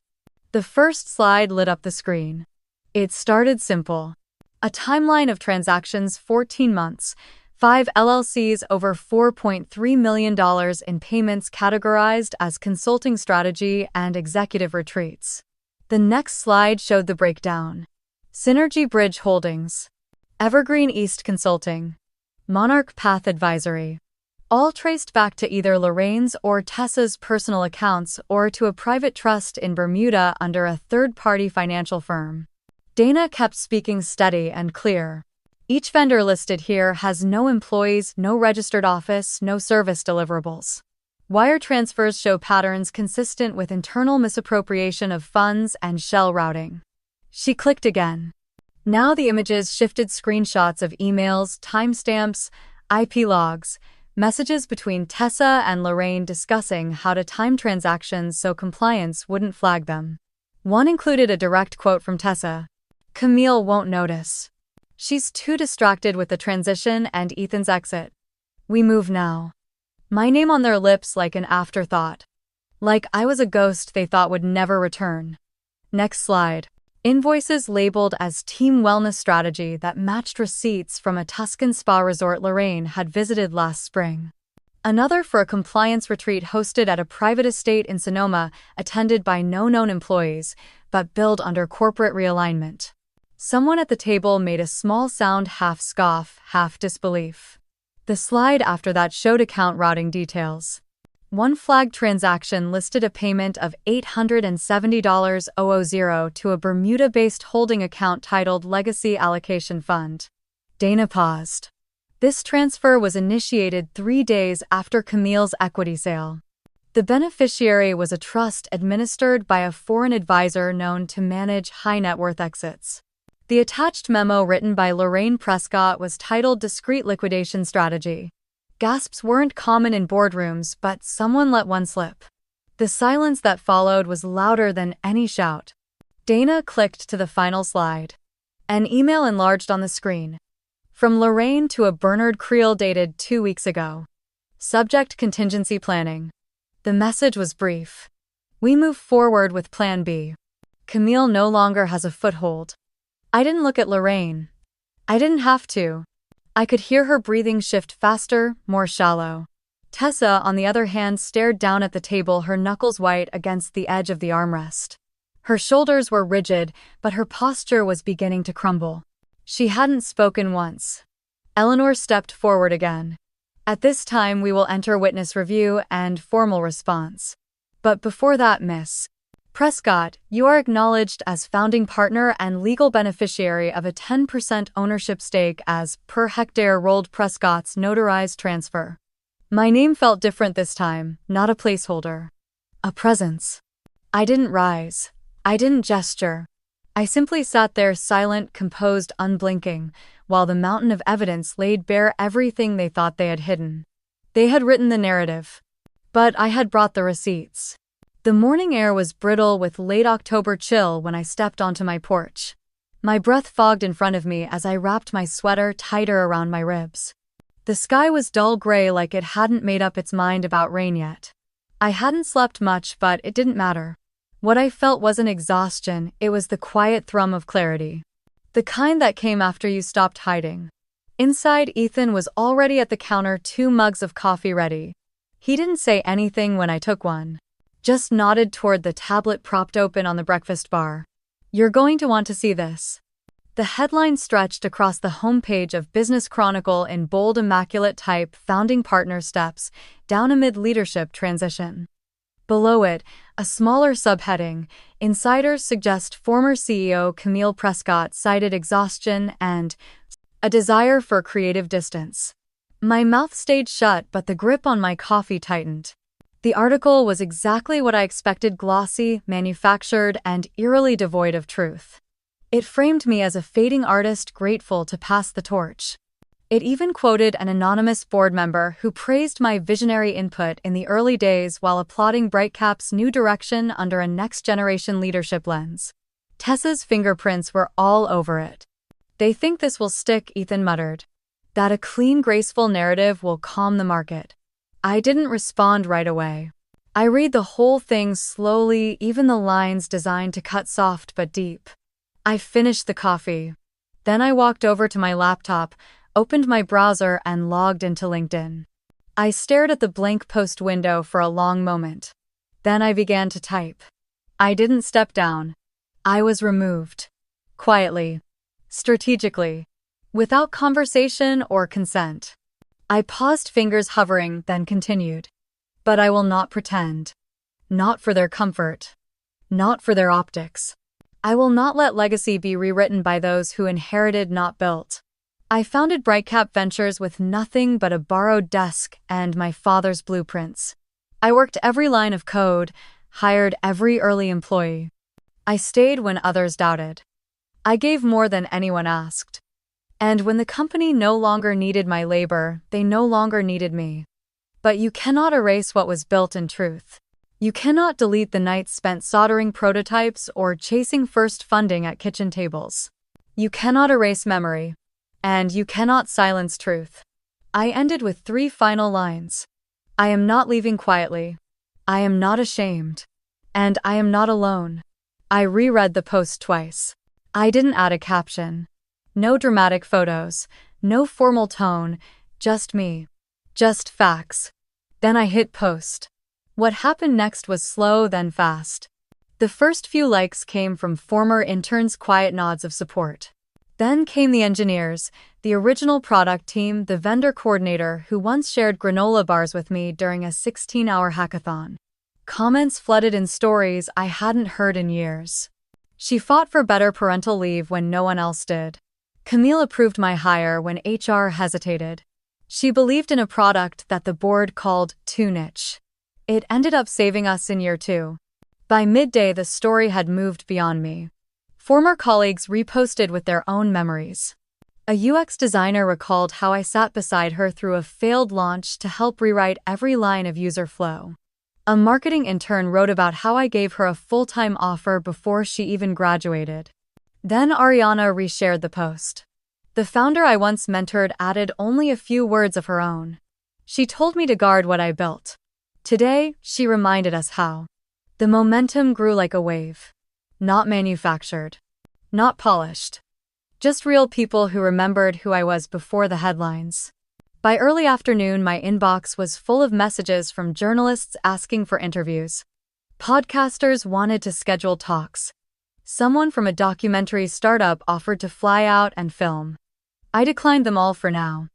The first slide lit up the screen. It started simple. A timeline of transactions, 14 months, 5 LLCs, over $4.3 million in payments categorized as consulting strategy and executive retreats. The next slide showed the breakdown. Synergy Bridge Holdings, Evergreen East Consulting, Monarch Path Advisory. All traced back to either Lorraine's or Tessa's personal accounts or to a private trust in Bermuda under a third-party financial firm. Dana kept speaking steady and clear. Each vendor listed here has no employees, no registered office, no service deliverables. Wire transfers show patterns consistent with internal misappropriation of funds and shell routing. She clicked again. Now the images shifted, screenshots of emails, timestamps, IP logs, messages between Tessa and Lorraine discussing how to time transactions so compliance wouldn't flag them. One included a direct quote from Tessa. "Camille won't notice. She's too distracted with the transition and Ethan's exit. We move now." My name on their lips like an afterthought. Like I was a ghost they thought would never return. Next slide. Invoices labeled as Team Wellness Strategy that matched receipts from a Tuscan spa resort Lorraine had visited last spring. Another for a compliance retreat hosted at a private estate in Sonoma, attended by no known employees, but billed under corporate realignment. Someone at the table made a small sound, half scoff, half disbelief. The slide after that showed account routing details. One flagged transaction listed a payment of $870,000 to a Bermuda-based holding account titled Legacy Allocation Fund. Dana paused. This transfer was initiated 3 days after Camille's equity sale. The beneficiary was a trust administered by a foreign advisor known to manage high-net-worth exits. The attached memo, written by Lorraine Prescott, was titled Discreet Liquidation Strategy. Gasps weren't common in boardrooms, but someone let one slip. The silence that followed was louder than any shout. Dana clicked to the final slide. An email enlarged on the screen. From Lorraine to a Bernard Creel, dated 2 weeks ago. Subject: contingency planning. The message was brief. We move forward with Plan B. Camille no longer has a foothold. I didn't look at Lorraine. I didn't have to. I could hear her breathing shift faster, more shallow. Tessa, on the other hand, stared down at the table, her knuckles white against the edge of the armrest. Her shoulders were rigid, but her posture was beginning to crumble. She hadn't spoken once. Eleanor stepped forward again. At this time we will enter witness review and formal response. But before that, Miss Prescott, you are acknowledged as founding partner and legal beneficiary of a 10% ownership stake as per hectare rolled Prescott's notarized transfer. My name felt different this time, not a placeholder. A presence. I didn't rise. I didn't gesture. I simply sat there, silent, composed, unblinking, while the mountain of evidence laid bare everything they thought they had hidden. They had written the narrative. But I had brought the receipts. The morning air was brittle with late October chill when I stepped onto my porch. My breath fogged in front of me as I wrapped my sweater tighter around my ribs. The sky was dull gray, like it hadn't made up its mind about rain yet. I hadn't slept much, but it didn't matter. What I felt wasn't exhaustion, it was the quiet thrum of clarity. The kind that came after you stopped hiding. Inside, Ethan was already at the counter, 2 mugs of coffee ready. He didn't say anything when I took one. Just nodded toward the tablet propped open on the breakfast bar. You're going to want to see this. The headline stretched across the homepage of Business Chronicle in bold, immaculate type: Founding Partner Steps Down Amid Leadership Transition. Below it, a smaller subheading: Insiders suggest former CEO Camille Prescott cited exhaustion and a desire for creative distance. My mouth stayed shut, but the grip on my coffee tightened. The article was exactly what I expected: glossy, manufactured, and eerily devoid of truth. It framed me as a fading artist grateful to pass the torch. It even quoted an anonymous board member who praised my visionary input in the early days while applauding Brightcap's new direction under a next-generation leadership lens. Tessa's fingerprints were all over it. "They think this will stick," Ethan muttered. "That a clean, graceful narrative will calm the market." I didn't respond right away. I read the whole thing slowly, even the lines designed to cut soft but deep. I finished the coffee. Then I walked over to my laptop, opened my browser, and logged into LinkedIn. I stared at the blank post window for a long moment. Then I began to type. I didn't step down. I was removed. Quietly. Strategically. Without conversation or consent. I paused, fingers hovering, then continued. But I will not pretend. Not for their comfort. Not for their optics. I will not let legacy be rewritten by those who inherited, not built. I founded Brightcap Ventures with nothing but a borrowed desk and my father's blueprints. I worked every line of code, hired every early employee. I stayed when others doubted. I gave more than anyone asked. And when the company no longer needed my labor, they no longer needed me. But you cannot erase what was built in truth. You cannot delete the nights spent soldering prototypes or chasing first funding at kitchen tables. You cannot erase memory. And you cannot silence truth. I ended with 3 final lines. I am not leaving quietly. I am not ashamed. And I am not alone. I reread the post twice. I didn't add a caption. No dramatic photos. No formal tone. Just me. Just facts. Then I hit post. What happened next was slow, then fast. The first few likes came from former interns' quiet nods of support. Then came the engineers, the original product team, the vendor coordinator who once shared granola bars with me during a 16-hour hackathon. Comments flooded in stories I hadn't heard in years. She fought for better parental leave when no one else did. Camille approved my hire when HR hesitated. She believed in a product that the board called too niche. It ended up saving us in year 2. By midday, the story had moved beyond me. Former colleagues reposted with their own memories. A UX designer recalled how I sat beside her through a failed launch to help rewrite every line of user flow. A marketing intern wrote about how I gave her a full-time offer before she even graduated. Then Ariana reshared the post. The founder I once mentored added only a few words of her own. She told me to guard what I built. Today, she reminded us how. The momentum grew like a wave. Not manufactured. Not polished. Just real people who remembered who I was before the headlines. By early afternoon, my inbox was full of messages from journalists asking for interviews. Podcasters wanted to schedule talks. Someone from a documentary startup offered to fly out and film. I declined them all for now.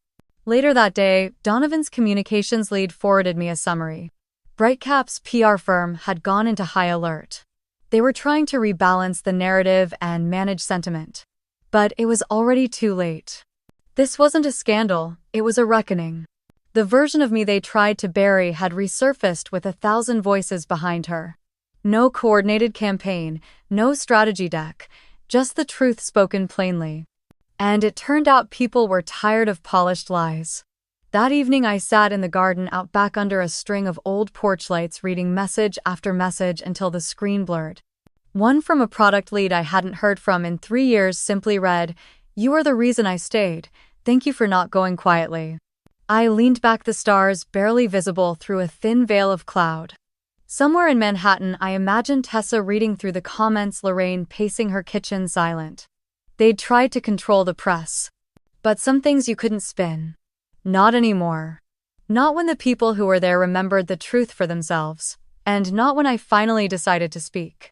Later that day, Donovan's communications lead forwarded me a summary. Brightcap's PR firm had gone into high alert. They were trying to rebalance the narrative and manage sentiment. But it was already too late. This wasn't a scandal, it was a reckoning. The version of me they tried to bury had resurfaced with 1,000 voices behind her. No coordinated campaign, no strategy deck, just the truth spoken plainly. And it turned out people were tired of polished lies. That evening I sat in the garden out back under a string of old porch lights reading message after message until the screen blurred. One from a product lead I hadn't heard from in 3 years simply read, "You are the reason I stayed. Thank you for not going quietly." I leaned back, the stars barely visible through a thin veil of cloud. Somewhere in Manhattan, I imagined Tessa reading through the comments, Lorraine pacing her kitchen silent. They'd tried to control the press. But some things you couldn't spin. Not anymore. Not when the people who were there remembered the truth for themselves. And not when I finally decided to speak.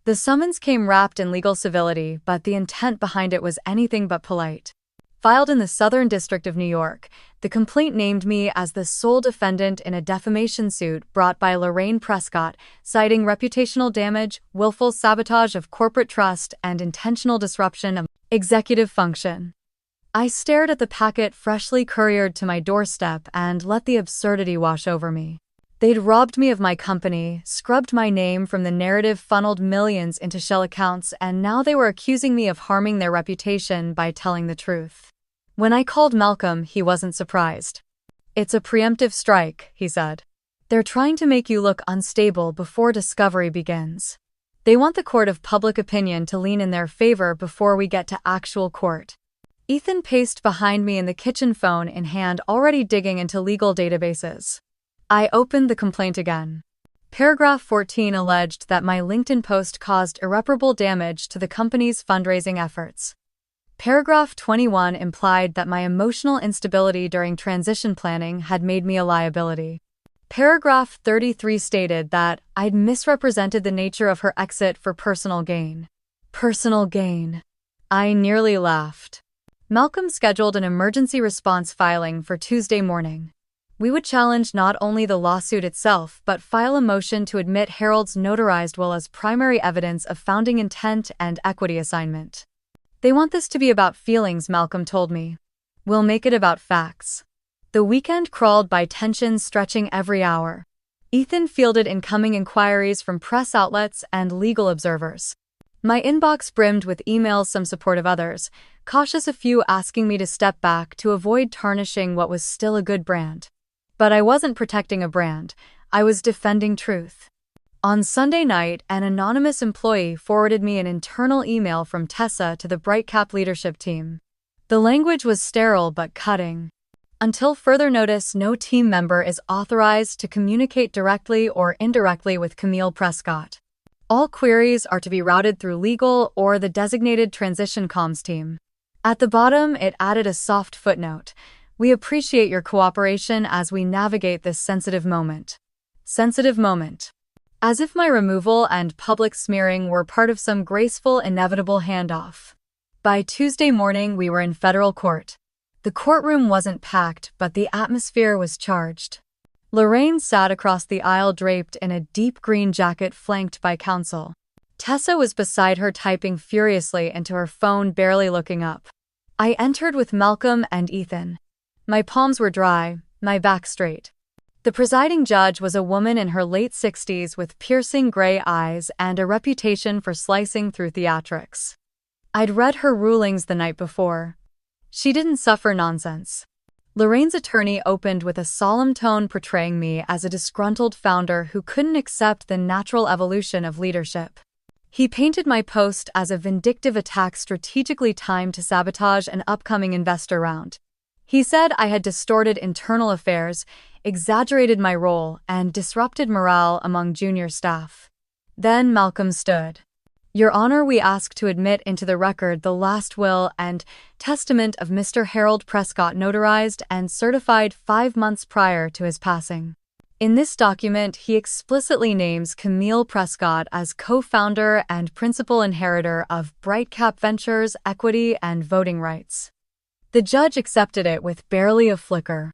The summons came wrapped in legal civility, but the intent behind it was anything but polite. Filed in the Southern District of New York, the complaint named me as the sole defendant in a defamation suit brought by Lorraine Prescott, citing reputational damage, willful sabotage of corporate trust, and intentional disruption of executive function. I stared at the packet freshly couriered to my doorstep and let the absurdity wash over me. They'd robbed me of my company, scrubbed my name from the narrative, funneled millions into shell accounts, and now they were accusing me of harming their reputation by telling the truth. When I called Malcolm, he wasn't surprised. "It's a preemptive strike," he said. "They're trying to make you look unstable before discovery begins. They want the court of public opinion to lean in their favor before we get to actual court." Ethan paced behind me in the kitchen, phone in hand, already digging into legal databases. I opened the complaint again. Paragraph 14 alleged that my LinkedIn post caused irreparable damage to the company's fundraising efforts. Paragraph 21 implied that my emotional instability during transition planning had made me a liability. Paragraph 33 stated that I'd misrepresented the nature of her exit for personal gain. Personal gain. I nearly laughed. Malcolm scheduled an emergency response filing for Tuesday morning. We would challenge not only the lawsuit itself but file a motion to admit Harold's notarized will as primary evidence of founding intent and equity assignment. "They want this to be about feelings," Malcolm told me. "We'll make it about facts." The weekend crawled by, tensions stretching every hour. Ethan fielded incoming inquiries from press outlets and legal observers. My inbox brimmed with emails, some supportive, others cautious, a few asking me to step back to avoid tarnishing what was still a good brand. But I wasn't protecting a brand, I was defending truth. On Sunday night, an anonymous employee forwarded me an internal email from Tessa to the Brightcap leadership team. The language was sterile but cutting. "Until further notice, no team member is authorized to communicate directly or indirectly with Camille Prescott. All queries are to be routed through legal or the designated transition comms team." At the bottom, it added a soft footnote. "We appreciate your cooperation as we navigate this sensitive moment." Sensitive moment. As if my removal and public smearing were part of some graceful, inevitable handoff. By Tuesday morning, we were in federal court. The courtroom wasn't packed, but the atmosphere was charged. Lorraine sat across the aisle draped in a deep green jacket, flanked by counsel. Tessa was beside her, typing furiously into her phone, barely looking up. I entered with Malcolm and Ethan. My palms were dry, my back straight. The presiding judge was a woman in her late 60s with piercing gray eyes and a reputation for slicing through theatrics. I'd read her rulings the night before. She didn't suffer nonsense. Lorraine's attorney opened with a solemn tone, portraying me as a disgruntled founder who couldn't accept the natural evolution of leadership. He painted my post as a vindictive attack strategically timed to sabotage an upcoming investor round. He said I had distorted internal affairs, exaggerated my role, and disrupted morale among junior staff. Then Malcolm stood. "Your Honor, we ask to admit into the record the last will and testament of Mr. Harold Prescott, notarized and certified 5 months prior to his passing. In this document, he explicitly names Camille Prescott as co-founder and principal inheritor of Brightcap Ventures' equity and voting rights." The judge accepted it with barely a flicker.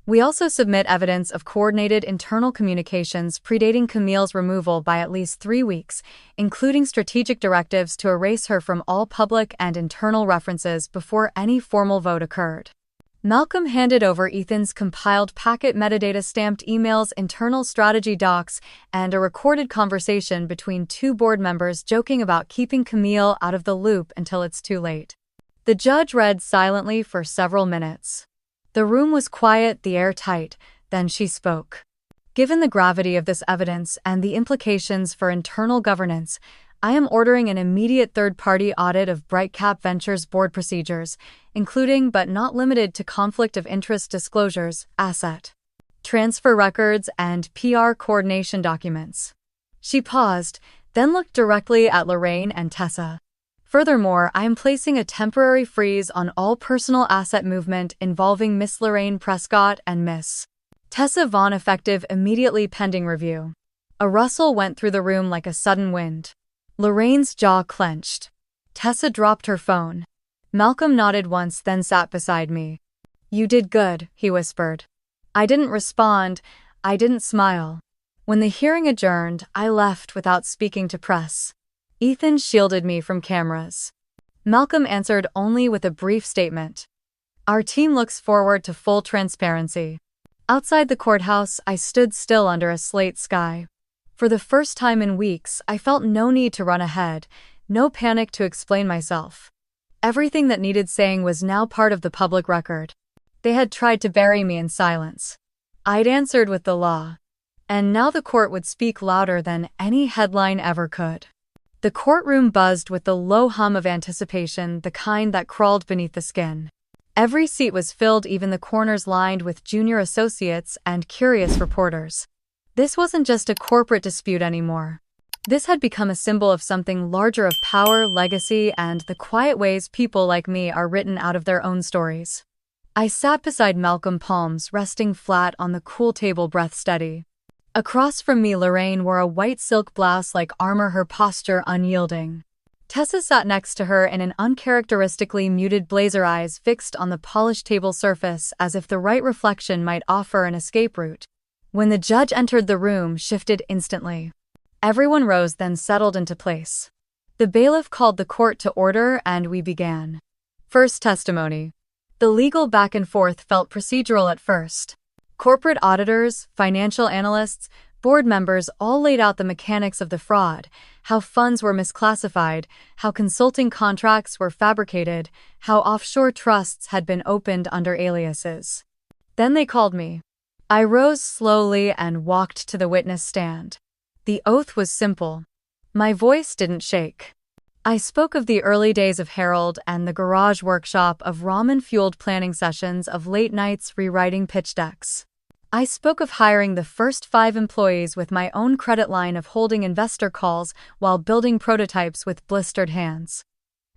"We also submit evidence of coordinated internal communications predating Camille's removal by at least 3 weeks, including strategic directives to erase her from all public and internal references before any formal vote occurred." Malcolm handed over Ethan's compiled packet, metadata-stamped emails, internal strategy docs, and a recorded conversation between 2 board members joking about keeping Camille out of the loop until it's too late. The judge read silently for several minutes. The room was quiet, the air tight, then she spoke. "Given the gravity of this evidence and the implications for internal governance, I am ordering an immediate third-party audit of Brightcap Ventures board procedures, including but not limited to conflict of interest disclosures, asset transfer records, and PR coordination documents." She paused, then looked directly at Lorraine and Tessa. "Furthermore, I am placing a temporary freeze on all personal asset movement involving Miss Lorraine Prescott and Miss Tessa Vaughn, effective immediately, pending review." A rustle went through the room like a sudden wind. Lorraine's jaw clenched. Tessa dropped her phone. Malcolm nodded once, then sat beside me. "You did good," he whispered. I didn't respond. I didn't smile. When the hearing adjourned, I left without speaking to press. Ethan shielded me from cameras. Malcolm answered only with a brief statement. "Our team looks forward to full transparency." Outside the courthouse, I stood still under a slate sky. For the first time in weeks, I felt no need to run ahead, no panic to explain myself. Everything that needed saying was now part of the public record. They had tried to bury me in silence. I'd answered with the law. And now the court would speak louder than any headline ever could. The courtroom buzzed with the low hum of anticipation, the kind that crawled beneath the skin. Every seat was filled, even the corners lined with junior associates and curious reporters. This wasn't just a corporate dispute anymore. This had become a symbol of something larger, of power, legacy, and the quiet ways people like me are written out of their own stories. I sat beside Malcolm, palms resting flat on the cool table, breath steady. Across from me, Lorraine wore a white silk blouse like armor, her posture unyielding. Tessa sat next to her in an uncharacteristically muted blazer, eyes fixed on the polished table surface as if the right reflection might offer an escape route. When the judge entered, the room shifted instantly. Everyone rose, then settled into place. The bailiff called the court to order, and we began. First, testimony. The legal back and forth felt procedural at first. Corporate auditors, financial analysts, board members all laid out the mechanics of the fraud, how funds were misclassified, how consulting contracts were fabricated, how offshore trusts had been opened under aliases. Then they called me. I rose slowly and walked to the witness stand. The oath was simple. My voice didn't shake. I spoke of the early days of Harold and the garage workshop, of ramen-fueled planning sessions, of late nights rewriting pitch decks. I spoke of hiring the first 5 employees with my own credit line, of holding investor calls while building prototypes with blistered hands.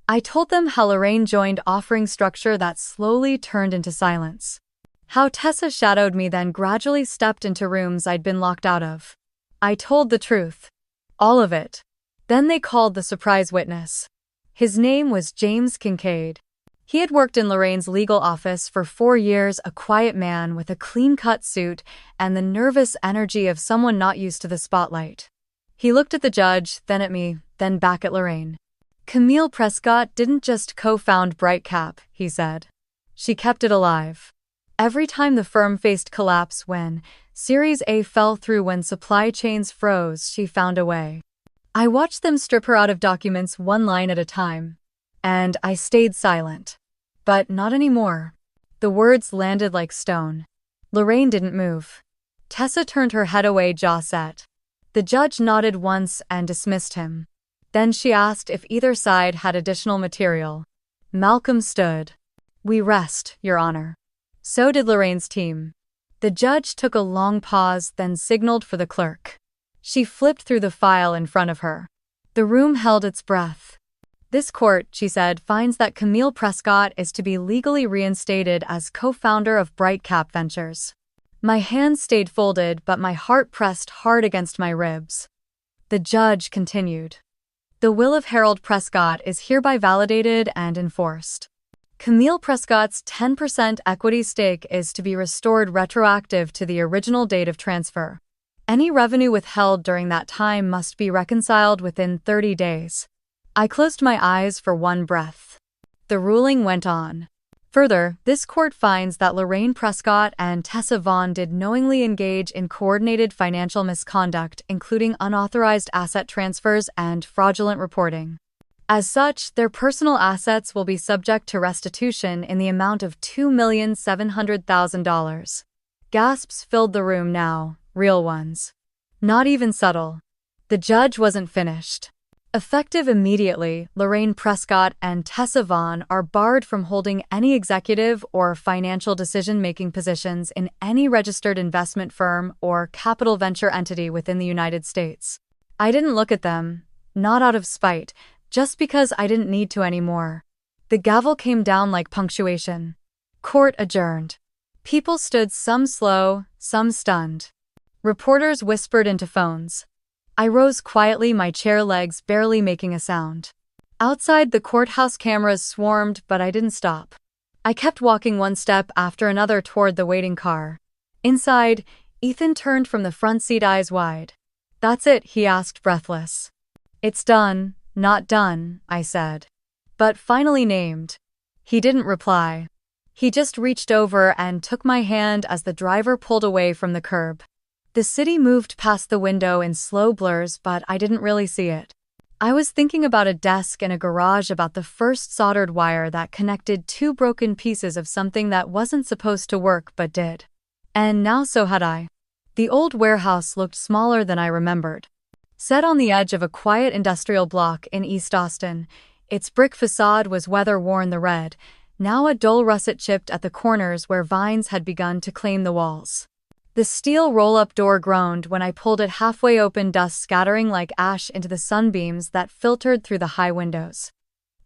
I told them how Lorraine joined, offering structure that slowly turned into silence. How Tessa shadowed me, then gradually stepped into rooms I'd been locked out of. I told the truth. All of it. Then they called the surprise witness. His name was James Kincaid. He had worked in Lorraine's legal office for 4 years, a quiet man with a clean-cut suit and the nervous energy of someone not used to the spotlight. He looked at the judge, then at me, then back at Lorraine. Camille Prescott didn't just co-found Brightcap, he said. She kept it alive. Every time the firm faced collapse, when Series A fell through, when supply chains froze, she found a way. I watched them strip her out of documents, one line at a time. And I stayed silent. But not anymore. The words landed like stone. Lorraine didn't move. Tessa turned her head away, jaw set. The judge nodded once and dismissed him. Then she asked if either side had additional material. Malcolm stood. We rest, Your Honor. So did Lorraine's team. The judge took a long pause, then signaled for the clerk. She flipped through the file in front of her. The room held its breath. This court, she said, finds that Camille Prescott is to be legally reinstated as co-founder of Brightcap Ventures. My hands stayed folded, but my heart pressed hard against my ribs. The judge continued. The will of Harold Prescott is hereby validated and enforced. Camille Prescott's 10% equity stake is to be restored retroactive to the original date of transfer. Any revenue withheld during that time must be reconciled within 30 days. I closed my eyes for one breath. The ruling went on. Further, this court finds that Lorraine Prescott and Tessa Vaughn did knowingly engage in coordinated financial misconduct, including unauthorized asset transfers and fraudulent reporting. As such, their personal assets will be subject to restitution in the amount of $2,700,000. Gasps filled the room now, real ones. Not even subtle. The judge wasn't finished. Effective immediately, Lorraine Prescott and Tessa Vaughn are barred from holding any executive or financial decision-making positions in any registered investment firm or capital venture entity within the United States. I didn't look at them, not out of spite, just because I didn't need to anymore. The gavel came down like punctuation. Court adjourned. People stood, some slow, some stunned. Reporters whispered into phones. I rose quietly, my chair legs barely making a sound. Outside, the courthouse cameras swarmed, but I didn't stop. I kept walking one step after another toward the waiting car. Inside, Ethan turned from the front seat, eyes wide. That's it, he asked, breathless. It's done. Not done, I said. But finally named. He didn't reply. He just reached over and took my hand as the driver pulled away from the curb. The city moved past the window in slow blurs, but I didn't really see it. I was thinking about a desk in a garage, about the first soldered wire that connected two broken pieces of something that wasn't supposed to work but did. And now so had I. The old warehouse looked smaller than I remembered. Set on the edge of a quiet industrial block in East Austin, its brick facade was weather-worn the red, now a dull russet chipped at the corners where vines had begun to claim the walls. The steel roll-up door groaned when I pulled it halfway open, dust scattering like ash into the sunbeams that filtered through the high windows.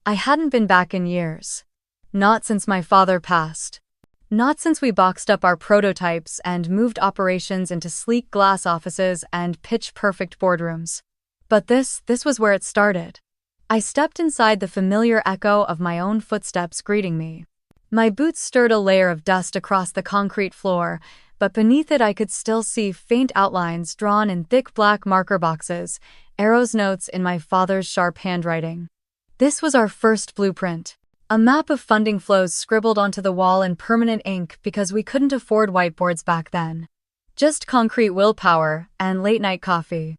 I hadn't been back in years. Not since my father passed. Not since we boxed up our prototypes and moved operations into sleek glass offices and pitch-perfect boardrooms. But this was where it started. I stepped inside, the familiar echo of my own footsteps greeting me. My boots stirred a layer of dust across the concrete floor, but beneath it I could still see faint outlines drawn in thick black marker boxes, arrows, notes in my father's sharp handwriting. This was our first blueprint. A map of funding flows scribbled onto the wall in permanent ink because we couldn't afford whiteboards back then. Just concrete willpower and late-night coffee.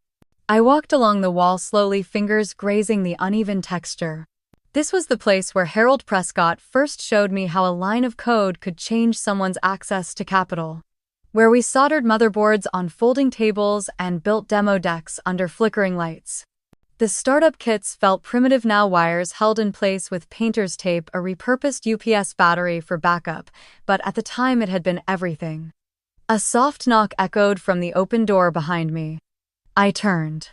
I walked along the wall slowly, fingers grazing the uneven texture. This was the place where Harold Prescott first showed me how a line of code could change someone's access to capital. Where we soldered motherboards on folding tables and built demo decks under flickering lights. The startup kits felt primitive now, wires held in place with painter's tape, a repurposed UPS battery for backup, but at the time it had been everything. A soft knock echoed from the open door behind me. I turned.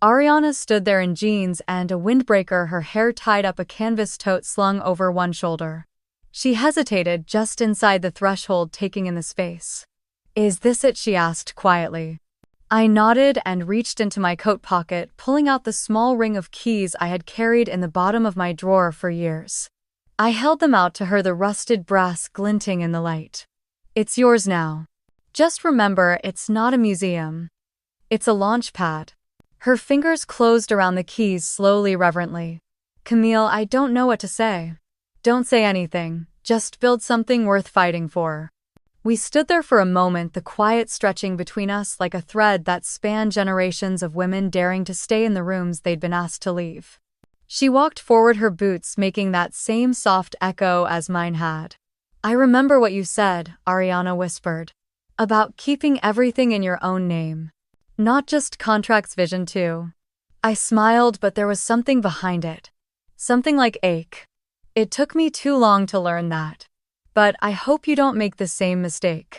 Ariana stood there in jeans and a windbreaker, her hair tied up, a canvas tote slung over one shoulder. She hesitated just inside the threshold, taking in the space. "Is this it?" she asked quietly. I nodded and reached into my coat pocket, pulling out the small ring of keys I had carried in the bottom of my drawer for years. I held them out to her, the rusted brass glinting in the light. "It's yours now. Just remember, it's not a museum. It's a launch pad." Her fingers closed around the keys slowly, reverently. "Camille, I don't know what to say." "Don't say anything. Just build something worth fighting for." We stood there for a moment, the quiet stretching between us like a thread that spanned generations of women daring to stay in the rooms they'd been asked to leave. She walked forward, her boots making that same soft echo as mine had. "I remember what you said," Ariana whispered. "About keeping everything in your own name. Not just contracts, vision too." I smiled, but there was something behind it. Something like ache. It took me too long to learn that. But I hope you don't make the same mistake.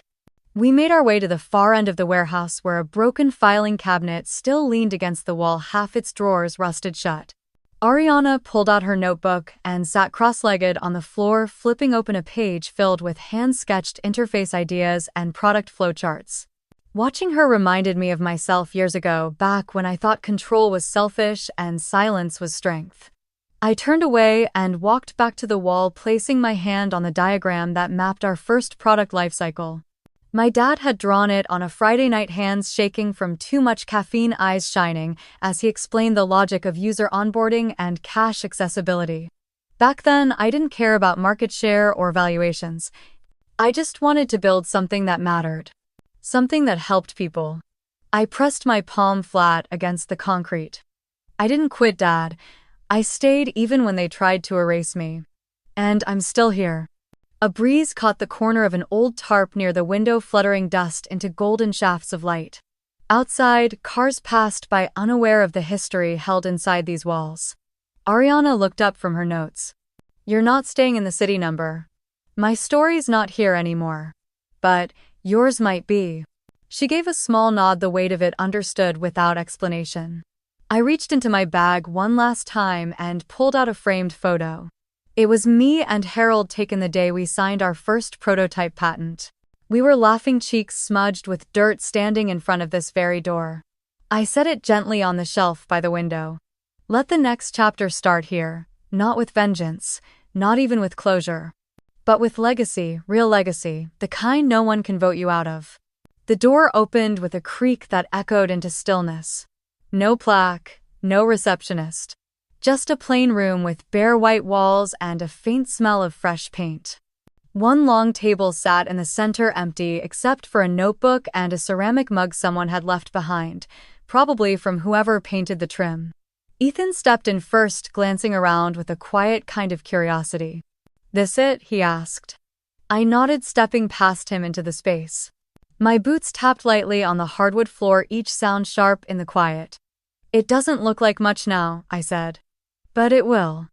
We made our way to the far end of the warehouse, where a broken filing cabinet still leaned against the wall, half its drawers rusted shut. Ariana pulled out her notebook and sat cross-legged on the floor, flipping open a page filled with hand-sketched interface ideas and product flowcharts. Watching her reminded me of myself years ago, back when I thought control was selfish and silence was strength. I turned away and walked back to the wall, placing my hand on the diagram that mapped our first product lifecycle. My dad had drawn it on a Friday night, hands shaking from too much caffeine, eyes shining, as he explained the logic of user onboarding and cash accessibility. Back then, I didn't care about market share or valuations. I just wanted to build something that mattered. Something that helped people. I pressed my palm flat against the concrete. I didn't quit, Dad. I stayed even when they tried to erase me. And I'm still here. A breeze caught the corner of an old tarp near the window, fluttering dust into golden shafts of light. Outside, cars passed by, unaware of the history held inside these walls. Ariana looked up from her notes. "You're not staying in the city, number. My story's not here anymore. But yours might be." She gave a small nod, the weight of it understood without explanation. I reached into my bag one last time and pulled out a framed photo. It was me and Harold, taken the day we signed our first prototype patent. We were laughing, cheeks smudged with dirt, standing in front of this very door. I set it gently on the shelf by the window. Let the next chapter start here, not with vengeance, not even with closure, but with legacy, real legacy, the kind no one can vote you out of. The door opened with a creak that echoed into stillness. No plaque, no receptionist. Just a plain room with bare white walls and a faint smell of fresh paint. One long table sat in the center, empty except for a notebook and a ceramic mug someone had left behind, probably from whoever painted the trim. Ethan stepped in first, glancing around with a quiet kind of curiosity. "This it?" he asked. I nodded, stepping past him into the space. My boots tapped lightly on the hardwood floor, each sound sharp in the quiet. "It doesn't look like much now," I said. "But it will."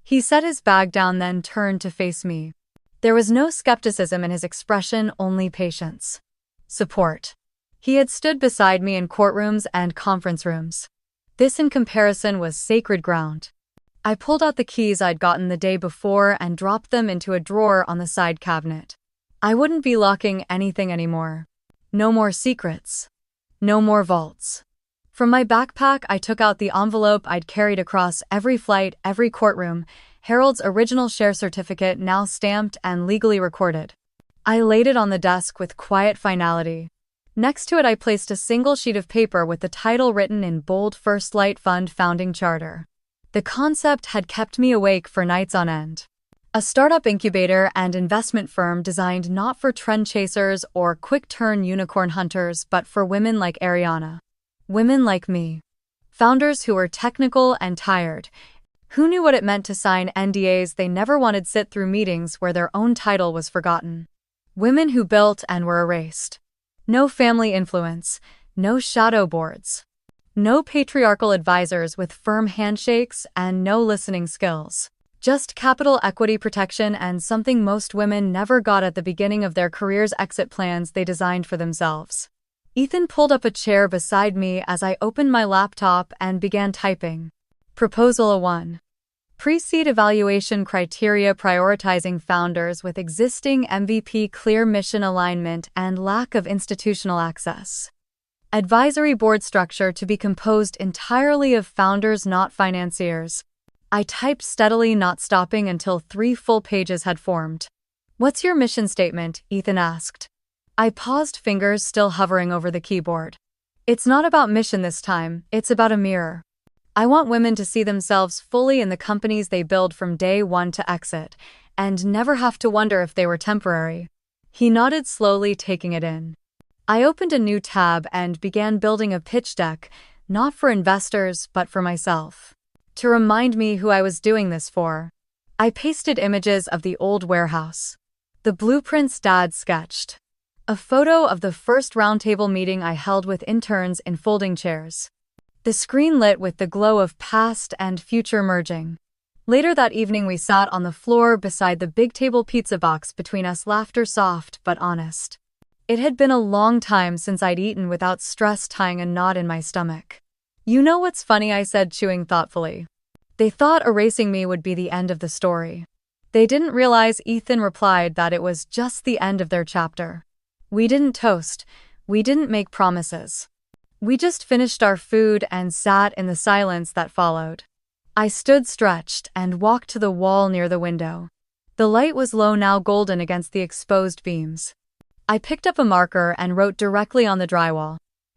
He set his bag down, then turned to face me. There was no skepticism in his expression, only patience. Support. He had stood beside me in courtrooms and conference rooms. This, in comparison, was sacred ground. I pulled out the keys I'd gotten the day before and dropped them into a drawer on the side cabinet. I wouldn't be locking anything anymore. No more secrets. No more vaults. From my backpack, I took out the envelope I'd carried across every flight, every courtroom, Harold's original share certificate, now stamped and legally recorded. I laid it on the desk with quiet finality. Next to it, I placed a single sheet of paper with the title written in bold: First Light Fund Founding Charter. The concept had kept me awake for nights on end. A startup incubator and investment firm designed not for trend chasers or quick-turn unicorn hunters, but for women like Ariana. Women like me. Founders who were technical and tired, who knew what it meant to sign NDAs they never wanted, sit through meetings where their own title was forgotten. Women who built and were erased. No family influence, no shadow boards. No patriarchal advisors with firm handshakes, and no listening skills. Just capital equity protection and something most women never got at the beginning of their careers: exit plans they designed for themselves. Ethan pulled up a chair beside me as I opened my laptop and began typing. Proposal 1. Pre-seed evaluation criteria: prioritizing founders with existing MVP, clear mission alignment, and lack of institutional access. Advisory board structure to be composed entirely of founders, not financiers. I typed steadily, not stopping until 3 full pages had formed. "What's your mission statement?" Ethan asked. I paused, fingers still hovering over the keyboard. "It's not about mission this time, it's about a mirror. I want women to see themselves fully in the companies they build from day one to exit, and never have to wonder if they were temporary." He nodded slowly, taking it in. I opened a new tab and began building a pitch deck, not for investors, but for myself. To remind me who I was doing this for. I pasted images of the old warehouse. The blueprints Dad sketched. A photo of the first roundtable meeting I held with interns in folding chairs. The screen lit with the glow of past and future merging. Later that evening, we sat on the floor beside the big table, pizza box between us, laughter soft but honest. It had been a long time since I'd eaten without stress tying a knot in my stomach. "You know what's funny?" I said, chewing thoughtfully. "They thought erasing me would be the end of the story. They didn't realize," Ethan replied, "that it was just the end of their chapter. We didn't toast. We didn't make promises. We just finished our food and sat in the silence that followed." I stood, stretched, and walked to the wall near the window. The light was low, now golden against the exposed beams. I picked up a marker and wrote directly on the drywall.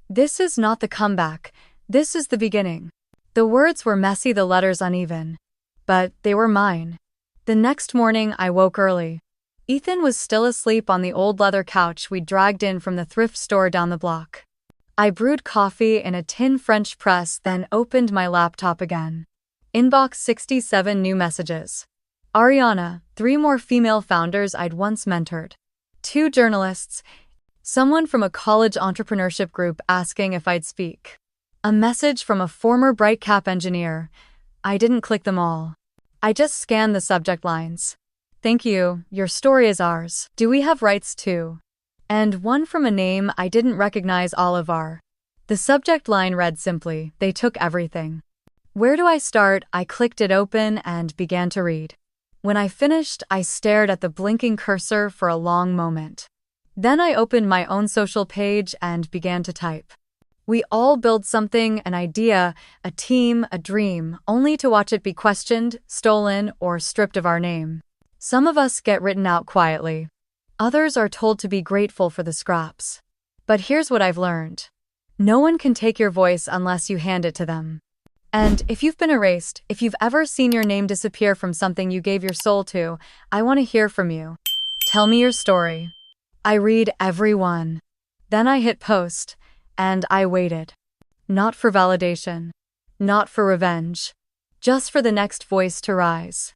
"This is not the comeback. This is the beginning." The words were messy, the letters uneven. But they were mine. The next morning, I woke early. Ethan was still asleep on the old leather couch we'd dragged in from the thrift store down the block. I brewed coffee in a tin French press, then opened my laptop again. Inbox: 67 new messages. Ariana, 3 more female founders I'd once mentored. 2 journalists, someone from a college entrepreneurship group asking if I'd speak. A message from a former Bright Cap engineer. I didn't click them all. I just scanned the subject lines. "Thank you, your story is ours. Do we have rights too?" And one from a name I didn't recognize, Oliver. The subject line read simply, "They took everything." Where do I start? I clicked it open and began to read. When I finished, I stared at the blinking cursor for a long moment. Then I opened my own social page and began to type. We all build something, an idea, a team, a dream, only to watch it be questioned, stolen, or stripped of our name. Some of us get written out quietly. Others are told to be grateful for the scraps. But here's what I've learned. No one can take your voice unless you hand it to them. And if you've been erased, if you've ever seen your name disappear from something you gave your soul to, I want to hear from you. Tell me your story. I read every one. Then I hit post, and I waited. Not for validation. not for revenge. Just for the next voice to rise.